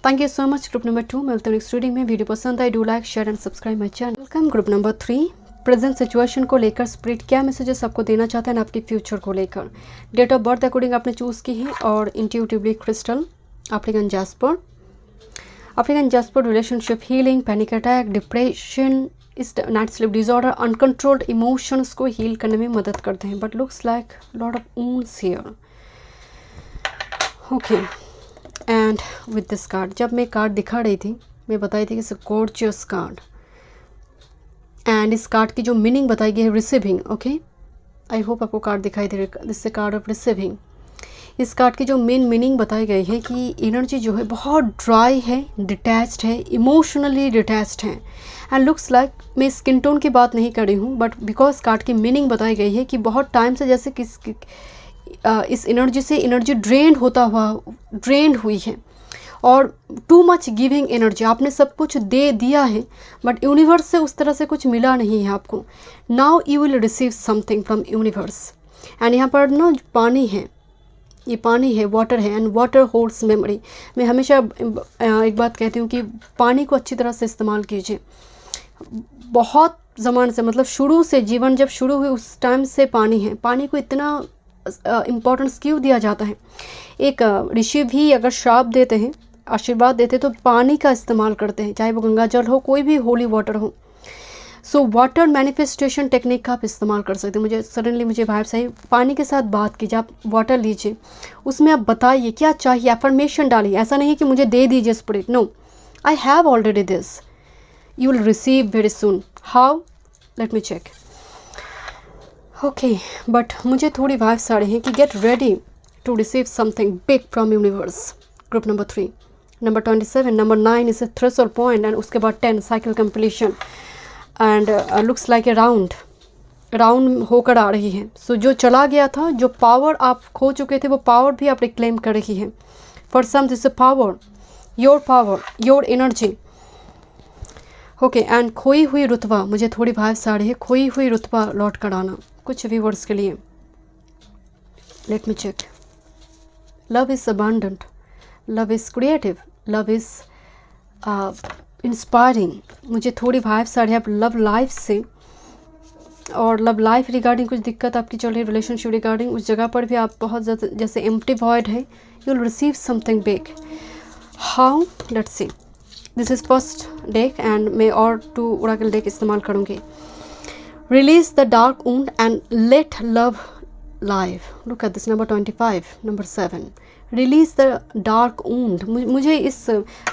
Thank you so much group number 2। मिलते हैं नेक्स्ट रीडिंग में। वीडियो पसंद आए, do like, share and subscribe my channel. Welcome group number 3। Present situation को लेकर स्पिरिट क्या मैसेजेस आपको देना चाहते हैं आपके फ्यूचर को लेकर। डेट ऑफ बर्थ अकॉर्डिंग आपने चूज़ की है, और intuitively crystal, African jasper, African jasper, relationship healing, panic attack, depression, इस night sleep disorder, uncontrolled emotions को हील करने में मदद करते हैं. But looks like lot of wounds here. Okay, and with this card, जब मैं कार्ड दिखा रही थी मैं बताई थी कि it's a gorgeous card. And इस कार्ड की जो मीनिंग बताई गई है रिसीविंग. ओके, आई होप आपको कार्ड दिखाई दे रही है. This is card of receiving. इस कार्ड की जो मेन मीनिंग बताई गई है कि एनर्जी जो है बहुत ड्राई है, डिटैच्ड है, इमोशनली डिटैच्ड है. एंड लुक्स लाइक, मैं स्किन टोन की बात नहीं कर रही हूँ, बट बिकॉज कार्ड की मीनिंग बताई गई है कि बहुत टाइम से जैसे इस एनर्जी से एनर्जी ड्रेन्ड हुई है और टू मच गिविंग एनर्जी. आपने सब कुछ दे दिया है बट यूनिवर्स से उस तरह से कुछ मिला नहीं है आपको. Now you will receive something from universe. And यहाँ पर ना पानी है, ये पानी है, वाटर है, एंड वाटर होल्ड्स मेमोरी. मैं हमेशा एक बात कहती हूँ कि पानी को अच्छी तरह से इस्तेमाल कीजिए. बहुत ज़माने से, मतलब शुरू से, जीवन जब शुरू हुई उस टाइम से पानी है. पानी को इतना इम्पोर्टेंस क्यों दिया जाता है? एक ऋषि भी अगर श्राप देते हैं, आशीर्वाद देते तो पानी का इस्तेमाल करते हैं, चाहे वो गंगा जल हो, कोई भी होली वाटर हो. सो वाटर मैनिफेस्टेशन टेक्निक का आप इस्तेमाल कर सकते हैं. मुझे वाइब्स आई. पानी के साथ बात कीजिए, आप वाटर लीजिए, उसमें आप बताइए क्या चाहिए, एफर्मेशन डालिए. ऐसा नहीं कि मुझे दे दीजिए spirit, no, I have already this, you will receive very soon. How? Let me check. Okay, but मुझे थोड़ी वाइब्स आ रही हैं कि get ready to receive something big from universe. Group number 3, number 27, number 9 is a threshold point, and उसके बाद 10 cycle completion. And looks like a round होकर आ रही है. सो जो चला गया था, जो पावर आप खो चुके थे, वो पावर भी आप रिक्लेम कर रही है. For some this power, your energy. Okay, and खोई हुई रुतबा, मुझे थोड़ी वाइब्स आ रही है, खोई हुई रुतबा लौट कर आना कुछ व्यूवर्स के लिए. Let me check. Love is abundant, love is creative, love is inspiring. मुझे थोड़ी वाइब्स आ रही है आप लव लाइफ से, और लव लाइफ रिगार्डिंग कुछ दिक्कत आपकी चल रही है, रिलेशनशिप रिगार्डिंग उस जगह पर भी आप बहुत ज़्यादा जैसे एम्प्टी वॉइड है. You will receive something big. How? Let's see. This is first deck, and मैं और 2 ओरेकल डेक इस्तेमाल करूँगी. Release the dark wound and let love live. Look at this. Number 25, number 7. Release the dark wound. मुझे इस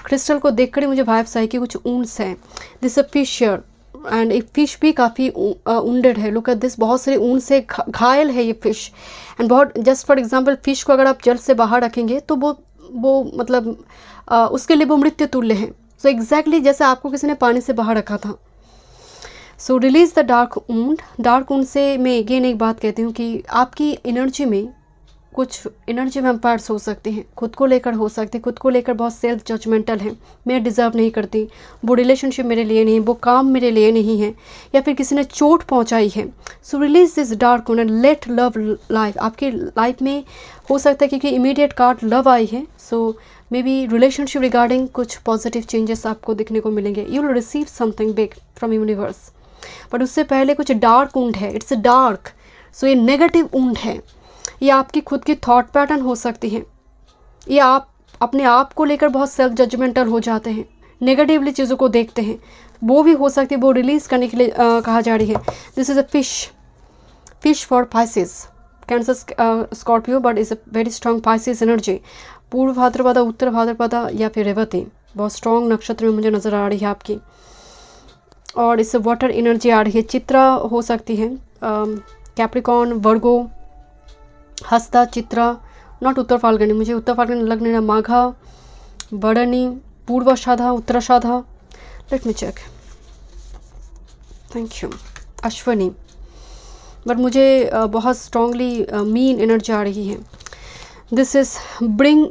crystal को देखकर ही मुझे vibes आई कि कुछ वुंड्स हैं. दिस अ फिशर, एंड एक फ़िश भी काफ़ी वुंडेड है. लुक एट दिस, बहुत सारे ऊन से घायल है ये फ़िश. एंड बहुत, जस्ट फॉर एग्जांपल, फ़िश को अगर आप जल से बाहर रखेंगे तो वो मतलब उसके लिए वो मृत्यु तुल्य है. सो एग्जैक्टली जैसे आपको किसी ने पानी से बाहर रखा था. So release the dark wound. Dark wound से मैं अगेन एक बात कहती हूँ कि आपकी एनर्जी में कुछ एनर्जी वैम्पायर्स हो सकते हैं, खुद को लेकर हो सकते हैं, खुद को लेकर बहुत सेल्फ जजमेंटल हैं. मैं डिज़र्व नहीं करती, वो रिलेशनशिप मेरे लिए नहीं है, वो काम मेरे लिए नहीं है, या फिर किसी ने चोट पहुंचाई है. So release this dark wound and let love life. आपकी लाइफ में हो सकता है, क्योंकि इमीडिएट कार्ड लव आई है, सो मे बी रिलेशनशिप रिगार्डिंग कुछ पॉजिटिव चेंजेस आपको देखने को मिलेंगे. You will receive something big from universe. But उससे पहले कुछ डार्क वुंड है, इट्स डार्क. सो ये नेगेटिव वुंड है. ये आपकी खुद की थॉट पैटर्न हो सकती है, या आप अपने आप को लेकर बहुत सेल्फ जजमेंटल हो जाते हैं, नेगेटिवली चीज़ों को देखते हैं, वो भी हो सकती है. वो रिलीज़ करने के लिए कहा जा रही है. This is a fish for Pisces, cancer, Scorpio, but is a very strong Pisces energy. पूर्व भाद्रपदा, उत्तर भाद्रपदा या फिर रेवती, बहुत स्ट्रॉन्ग नक्षत्र में मुझे नज़र आ रही है आपकी. और इससे वाटर एनर्जी आ रही है. चित्रा हो सकती है, कैप्रिकॉन, वर्गो, हस्ता, चित्रा, नॉट उत्तर फाल्गुनी, मुझे उत्तर फाल्गुनी लग नहीं रहा. माघा, बड़नी, Purvashadha, Uttarashadha. Let me check. Thank you. Ashwini, but मुझे बहुत स्ट्रांगली मीन एनर्जी आ रही है. This is bring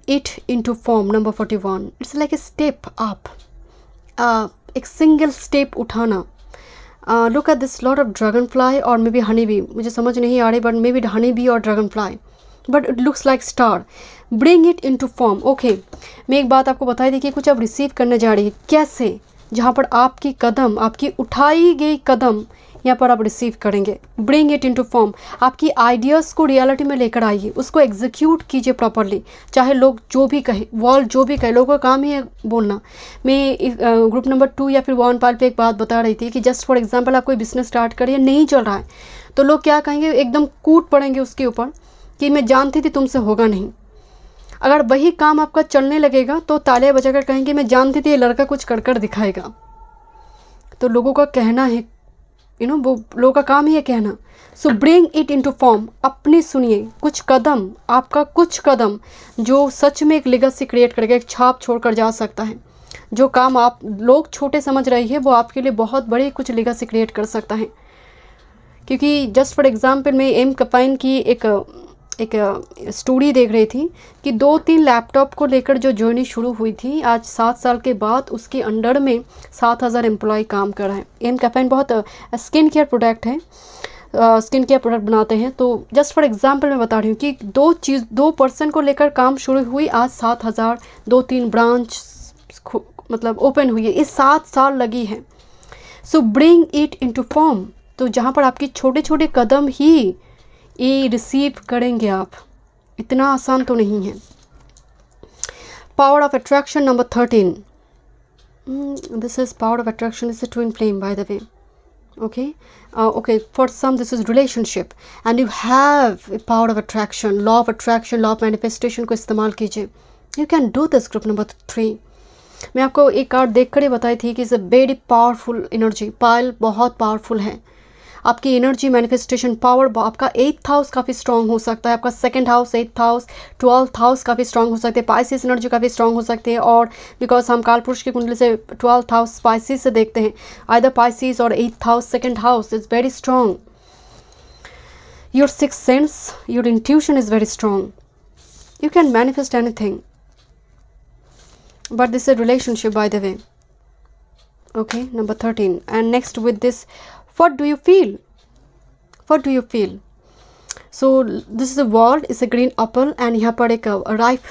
it into form. Number 41. It's like a step up, एक सिंगल स्टेप उठाना. Look at this lot of dragonfly और मे बी हनी बी. मुझे समझ नहीं आ रही, but may be honey bee और dragonfly, but it looks like star. Bring it into form. Okay, मैं एक बात आपको बताई थी कि कुछ अब रिसीव करने जा रही है. कैसे? जहाँ पर आपकी कदम, आपकी उठाई गई कदम यहाँ पर आप रिसीव करेंगे। ब्रिंग इट इनटू फॉर्म, आपकी आइडियाज़ को रियलिटी में लेकर आइए, उसको एग्जीक्यूट कीजिए प्रॉपरली, चाहे लोग जो भी कहे, वर्ल्ड जो भी कहे, लोगों का काम ही है बोलना। मैं ग्रुप नंबर 2 या फिर 1 पाल पे एक बात बता रही थी कि जस्ट फॉर एग्जांपल आप कोई बिजनेस स्टार्ट करिए, नहीं चल रहा है तो लोग क्या कहेंगे, एकदम कूट पड़ेंगे उसके ऊपर कि मैं जानती थी तुमसे होगा नहीं। अगर वही काम आपका चलने लगेगा तो तालियां बजाकर कहेंगे मैं जानती थी ये लड़का कुछ कर कर दिखाएगा। तो लोगों का कहना है, वो लोगों का काम ही है कहना। सो ब्रिंग इट इनटू फॉर्म, अपनी सुनिए, कुछ कदम, आपका कुछ कदम जो सच में एक लेगेसी क्रिएट करेगा, एक छाप छोड़कर जा सकता है। जो काम आप लोग छोटे समझ रही है वो आपके लिए बहुत बड़ी कुछ लेगेसी क्रिएट कर सकता है। क्योंकि जस्ट फॉर एग्जांपल मैं एम कपाइन की एक स्टोरी देख रही थी कि 2-3 लैपटॉप को लेकर जो जर्नी शुरू हुई थी, आज 7 साल के बाद उसके अंडर में 7,000 एम्प्लॉय काम कर रहे हैं। एम कपाइन बहुत स्किन केयर प्रोडक्ट है, स्किन केयर प्रोडक्ट बनाते हैं। तो जस्ट फॉर एग्जांपल मैं बता रही हूँ कि 2 पर्सन को लेकर काम शुरू हुई, आज 7,000, 2-3 ब्रांच मतलब ओपन हुई है। ये 7 साल लगी है। सो ब्रिंग इट इनटू फॉर्म, तो जहाँ पर आपकी छोटे छोटे कदम ही ये रिसीव करेंगे आप, इतना आसान तो नहीं है। Power of attraction number 13, this is power of attraction, is a twin flame bye the way. okay, for some this is relationship and you have a power of attraction, law of attraction, law of manifestation को इस्तेमाल कीजिए। you can do this group number 3। मैं आपको एक card देख कर ही बताई थी कि is a very powerful energy, Payal बहुत पावरफुल है। आपकी एनर्जी मैनिफेस्टेशन पावर, आपका 8th हाउस काफ़ी स्ट्रॉन्ग हो सकता है, आपका 2nd house, 8th house, 12th house काफ़ी स्ट्रॉन्ग हो सकते हैं, पाइसिस एनर्जी काफ़ी स्ट्रॉन्ग हो सकती है। और बिकॉज हम कालपुरुष की कुंडली से 12th हाउस पाइसिस से देखते हैं, आइदर पाइसिस और 8th house, 2nd house is very strong. Your 6th sense, your intuition is very strong, you can manifest anything, but this is a relationship by the way. Okay, number 13, and next with this, what do you feel? What do you feel? So this is a world, is a green apple and यहाँ पर एक ripe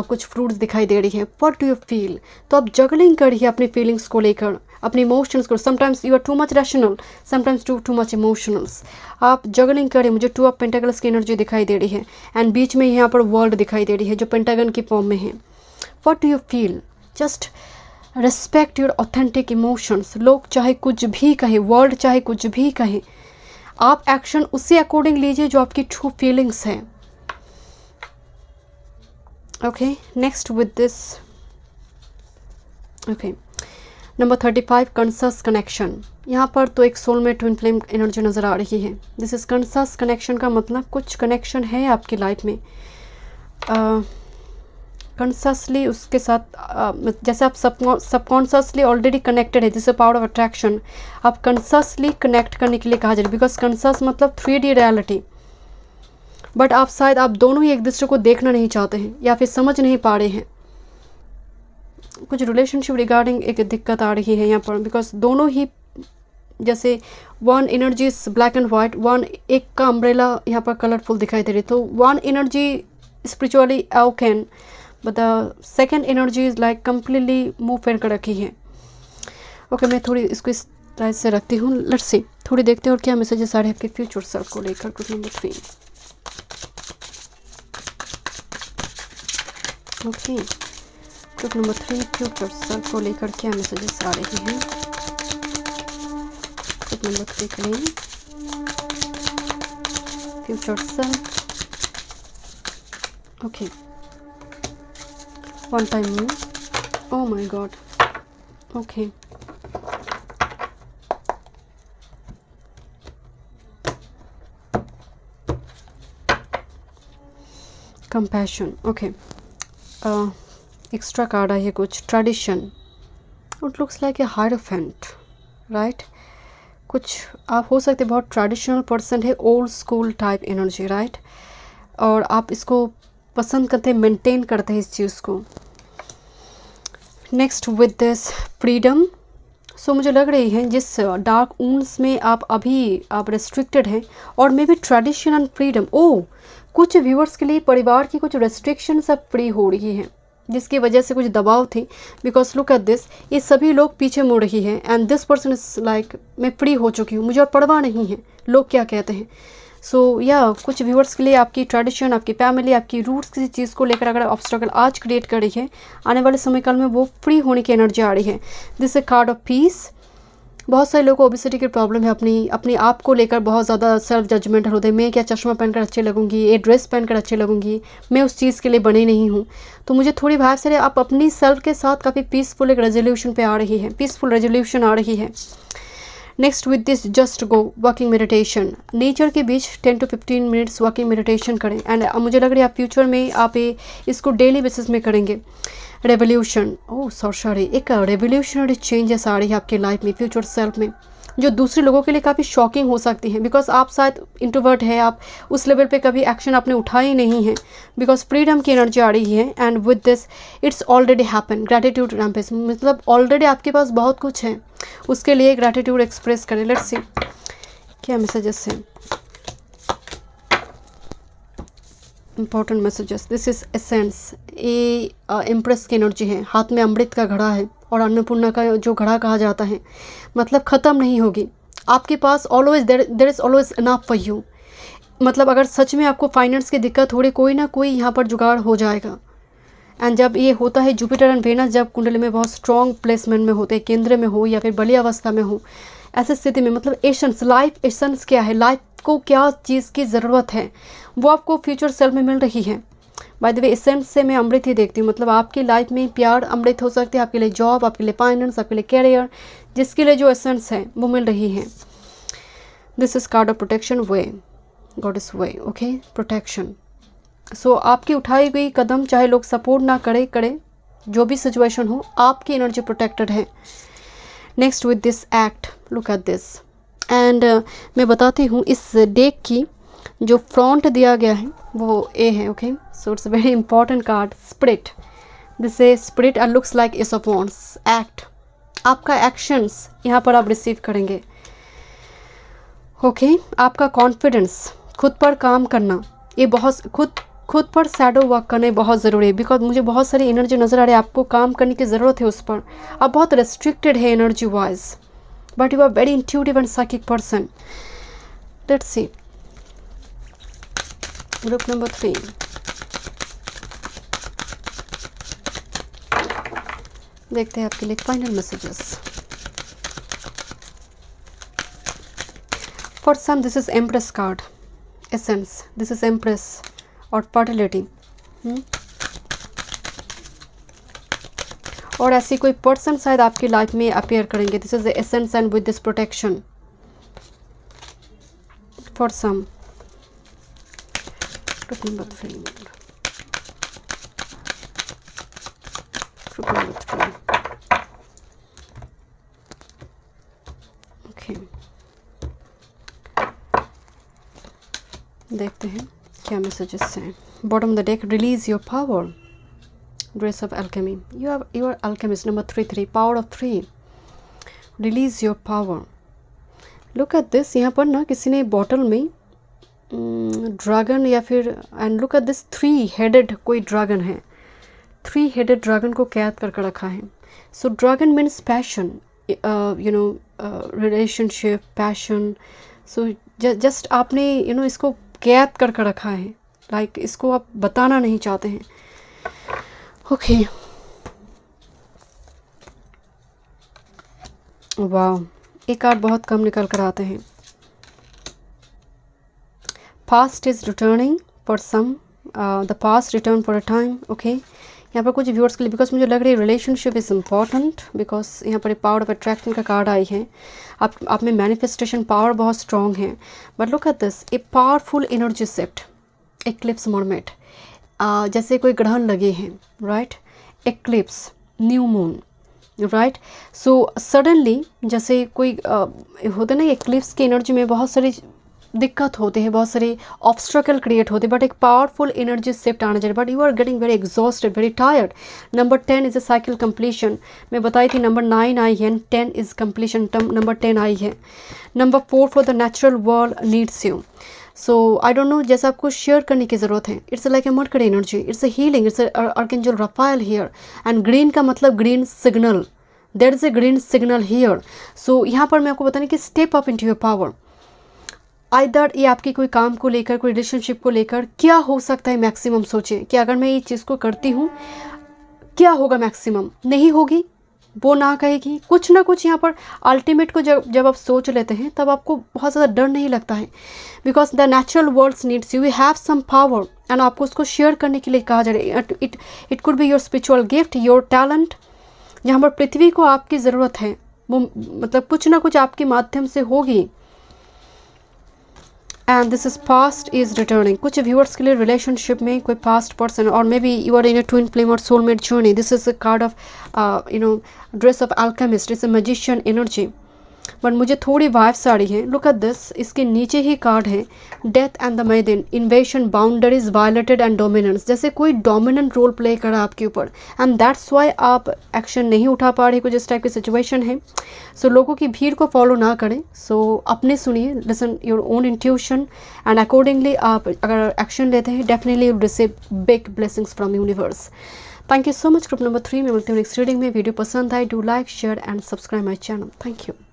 कुछ fruits दिखाई दे रही है। What do you feel? तो आप juggling करिए अपनी feelings को लेकर, अपने emotions को। Sometimes you are too much rational, sometimes too much emotionals। आप juggling करें। मुझे 2 of Pentacles की energy दिखाई दे रही है and बीच में यहाँ पर world दिखाई दे रही है जो पेंटागन की फॉर्म में है। What do you feel? Just respect your authentic emotions। लोग चाहे कुछ भी कहे, वर्ल्ड चाहे कुछ भी कहे, आप एक्शन उसी अकॉर्डिंग लीजिए जो आपकी ट्रू फीलिंग्स है। Okay, next with this, okay number 35, conscious connection. यहाँ पर तो एक सोलमेट ट्विन फ्लेम एनर्जी नज़र आ रही है। दिस इज कंसस कनेक्शन का मतलब कुछ कनेक्शन है आपकी लाइफ में, कॉन्शसली उसके साथ, जैसे आप सबकॉन्शसली ऑलरेडी कनेक्टेड है, जिससे पावर ऑफ अट्रैक्शन आप कॉन्शसली कनेक्ट करने के लिए कहा जाए। बिकॉज कॉन्शस मतलब 3D रियलिटी, बट आप शायद आप दोनों ही एक दूसरे को देखना नहीं चाहते हैं या फिर समझ नहीं पा रहे हैं। कुछ रिलेशनशिप रिगार्डिंग एक दिक्कत आ रही है यहाँ पर, बिकॉज दोनों ही जैसे one energy is black and white, one एक का अम्ब्रेला यहाँ पर कलरफुल दिखाई दे रही, तो one energy spiritually awaken but the second energy is like completely मुँह फेर कर रखी है। ओके, मैं थोड़ी इसको इस तरह से रखती हूँ। लेट्स सी, थोड़ी देखते हैं और क्या मैसेजेस आ रहे हैं आपके फ्यूचर सेल्फ को लेकर। Group number 3, okay, group number 3 future self को लेकर क्या मैसेजेस आ रहे हैं। ग्रुप नंबर 3 के लिए future self, okay, one time moon, oh my god, okay, compassion, okay, extra card है कुछ tradition, it looks like a hierophant, right? कुछ आप हो सकते बहुत ट्रेडिशनल पर्सन है, old school type energy, right? और आप इसको पसंद करते हैं, मेंटेन करते हैं इस चीज़ को। नेक्स्ट विद दिस फ्रीडम, सो मुझे लग रही है जिस डार्क ऊन्स में आप रेस्ट्रिक्टेड हैं, और may B tradition and freedom, कुछ व्यूअर्स के लिए परिवार की कुछ रेस्ट्रिक्शन सब फ्री हो रही है। जिसकी वजह से कुछ दबाव थी, बिकॉज लुक एट दिस, ये सभी लोग पीछे मुड़ रही है and this person is like मैं फ्री हो चुकी हूँ, मुझे और परवाह नहीं है लोग क्या कहते हैं। सो या कुछ व्यूअर्स के लिए आपकी ट्रेडिशन, आपकी फैमिली, आपकी रूट्स किसी चीज़ को लेकर अगर ऑब्स्ट्रगल आज क्रिएट कर रही है, आने वाले समय काल में वो फ्री होने की एनर्जी आ रही है। This A card of peace. बहुत सारे लोगों को ओबेसिटी की प्रॉब्लम है, अपने आप को लेकर बहुत ज़्यादा सेल्फ जजमेंट होते हैं, मैं क्या चश्मा पहनकर अच्छे लगूंगी, ये ड्रेस पहनकर अच्छे लगूंगी, मैं उस चीज़ के लिए बनी नहीं हूँ। तो मुझे थोड़ी भाव से आप अपनी सेल्फ के साथ काफ़ी पीसफुल एक रेजोल्यूशन पे आ रही है, पीसफुल रेजोल्यूशन आ रही है। Next with this just go walking meditation, nature के बीच 10 to 15 मिनट्स वॉकिंग मेडिटेशन करें एंड मुझे लग रहा है आप फ्यूचर में आप इसको डेली बेसिस में करेंगे। रेवोल्यूशन, ओह सॉरी, एक रेवोल्यूशनरी चेंजेस आ रही है आपकी लाइफ में, फ्यूचर सेल्फ में, जो दूसरे लोगों के लिए काफ़ी शॉकिंग हो सकती हैं, बिकॉज आप शायद इंट्रोवर्ट है, आप उस लेवल पे कभी एक्शन आपने उठाया ही नहीं है, बिकॉज फ्रीडम की एनर्जी आ रही है and with this it's already happen. Gratitude rampage, मतलब ऑलरेडी आपके पास बहुत कुछ है, उसके लिए ग्रैटिट्यूड एक्सप्रेस करें। लेट्स सी क्या मैसेजेस हैं, important messages. This is essence, ये इम्प्रेस की एनर्जी है, हाथ में अमृत का घड़ा है और अन्नपूर्णा का जो घड़ा कहा जाता है, मतलब ख़त्म नहीं होगी आपके पास, always there is always enough for you. मतलब अगर सच में आपको फाइनेंस की दिक्कत हो रही, कोई ना कोई यहाँ पर जुगाड़ हो जाएगा। एंड जब ये होता है जुपिटर एंड वेनस जब कुंडली में बहुत स्ट्रॉन्ग प्लेसमेंट में होते हैं, केंद्र में हो या फिर बली अवस्था में हो, ऐसी स्थिति में मतलब एसेंस, लाइफ एसेंस क्या है, लाइफ को क्या चीज़ की ज़रूरत है, वो आपको फ्यूचर सेल्फ में मिल रही है। बाय द वे एसेंस से मैं अमृत ही देखती हूँ, मतलब आपकी लाइफ में प्यार अमृत हो सकती है, आपके लिए जॉब, आपके लिए फाइनेंस, आपके लिए कैरियर, जिसके लिए जो एसेंस है वो मिल रही है। This is card of protection, way, God is way, okay, protection. So आपकी उठाई गई कदम चाहे लोग सपोर्ट ना करे, जो भी सिचुएशन हो, आपकी एनर्जी प्रोटेक्टेड है। Next with this act, look at this and मैं बताती हूँ इस डेक की जो फ्रंट दिया गया है वो ए है, okay, so it's very important card, spirit. This a spirit and looks like S of wands, act, आपका एक्शंस यहाँ पर आप रिसीव करेंगे, ओके। आपका कॉन्फिडेंस, खुद पर काम करना, ये बहुत खुद पर शैडो वर्क करना बहुत ज़रूरी है, बिकॉज मुझे बहुत सारी एनर्जी नज़र आ रही है, आपको काम करने की ज़रूरत है उस पर। आप बहुत रेस्ट्रिक्टेड है energy wise, but you are very intuitive and psychic person. Let's see group number 3, देखते हैं आपके लिए final messages. For some this is empress card, essence, this is empress और फर्टिलिटी। और ऐसी कोई पर्सन शायद आपकी लाइफ में अपीयर करेंगे। This is the essence and with this protection for some. Group number 3, group number 3, okay, देखते हैं क्या मैसेजेस हैं। Bottom of the deck, release your power, grace of alchemy, you are alchemist, number 3, power of 3, release your power. Look at this, यहाँ पर ना किसी ने bottle में ड्रैगन या फिर, and look at this 3 headed कोई ड्रैगन है, 3 हेडेड ड्रैगन को कैद करके रखा है। So dragon means passion, you know, relationship, passion. So just आपने इसको कैद करके रखा है, लाइक इसको आप बताना नहीं चाहते हैं, ओके। वाह, एक कार्ड बहुत कम निकल कर आते हैं। Past is returning for some, the past return for a time, okay. यहाँ पर कुछ व्यूअर्स के लिए, बिकॉज मुझे लग रही है रिलेशनशिप इज़ इम्पॉर्टेंट, बिकॉज यहाँ पर पावर ऑफ अट्रैक्शन का कार्ड आई है। आप में मैनिफेस्टेशन पावर बहुत स्ट्रॉन्ग है, but look at this, a powerful energy shift, eclipse moment, जैसे कोई ग्रहण लगे हैं, right, eclipse, new moon, right. So suddenly जैसे कोई होता है ना, एक्लिप्स की एनर्जी में बहुत सारी दिक्कत होते हैं, बहुत सारे ऑब्स्ट्रकल क्रिएट होते हैं, बट एक पावरफुल एनर्जी शिफ्ट आना चाहिए, but you are getting very exhausted, very tired. Number 10 is a cycle completion, मैं बताई थी नंबर 9 आई है, 10 इज़ कंप्लीशन, नंबर 10 आई है। Number 4 for the natural world needs you, so I don't know, जैसे आपको शेयर करने की ज़रूरत है। It's like a Mercury energy, it's a healing, it's archangel Raphael here, and green का मतलब green signal, there is a green signal here. So यहाँ पर मैं आपको बताने कि step up into your power. Either ये आपकी कोई काम को लेकर, कोई रिलेशनशिप को लेकर क्या हो सकता है, मैक्सिमम सोचें कि अगर मैं ये चीज़ को करती हूँ क्या होगा, मैक्सिमम नहीं होगी, वो ना कहेगी, कुछ ना कुछ यहाँ पर अल्टीमेट को जब आप सोच लेते हैं तब आपको बहुत ज़्यादा डर नहीं लगता है, because the natural worlds needs you, we have some power, and आपको उसको शेयर करने के लिए कहा जा रहा है। It could be your spiritual gift, your talent, जहाँ पर पृथ्वी को आपकी ज़रूरत है, वो मतलब कुछ ना कुछ आपके माध्यम से होगी। And this is past is returning, कुछ व्यूअर्स के लिए रिलेशनशिप में कोई पास्ट पर्सन, और may B you are in a twin flame और soulmate journey. This is a card of dress of alchemist, it's a magician energy, but मुझे थोड़ी vibes आ रही है। लुक एट दिस, इसके नीचे ही कार्ड है death and the maiden, invasion, boundaries violated and dominance, जैसे कोई डोमिनेंट रोल प्ले करा आपके ऊपर, एंड दैट्स वाई आप एक्शन नहीं उठा पा रहे, कुछ इस टाइप की सिचुएशन है। सो लोगों की भीड़ को फॉलो ना करें, सो अपने सुनिए, listen your own intuition, and accordingly आप अगर एक्शन लेते हैं, definitely you receive big blessings from universe. Thank you so much. Group number 3 में मिलते हैं नेक्स्ट रीडिंग में। वीडियो पसंद आए, do like, share and subscribe my channel. Thank you.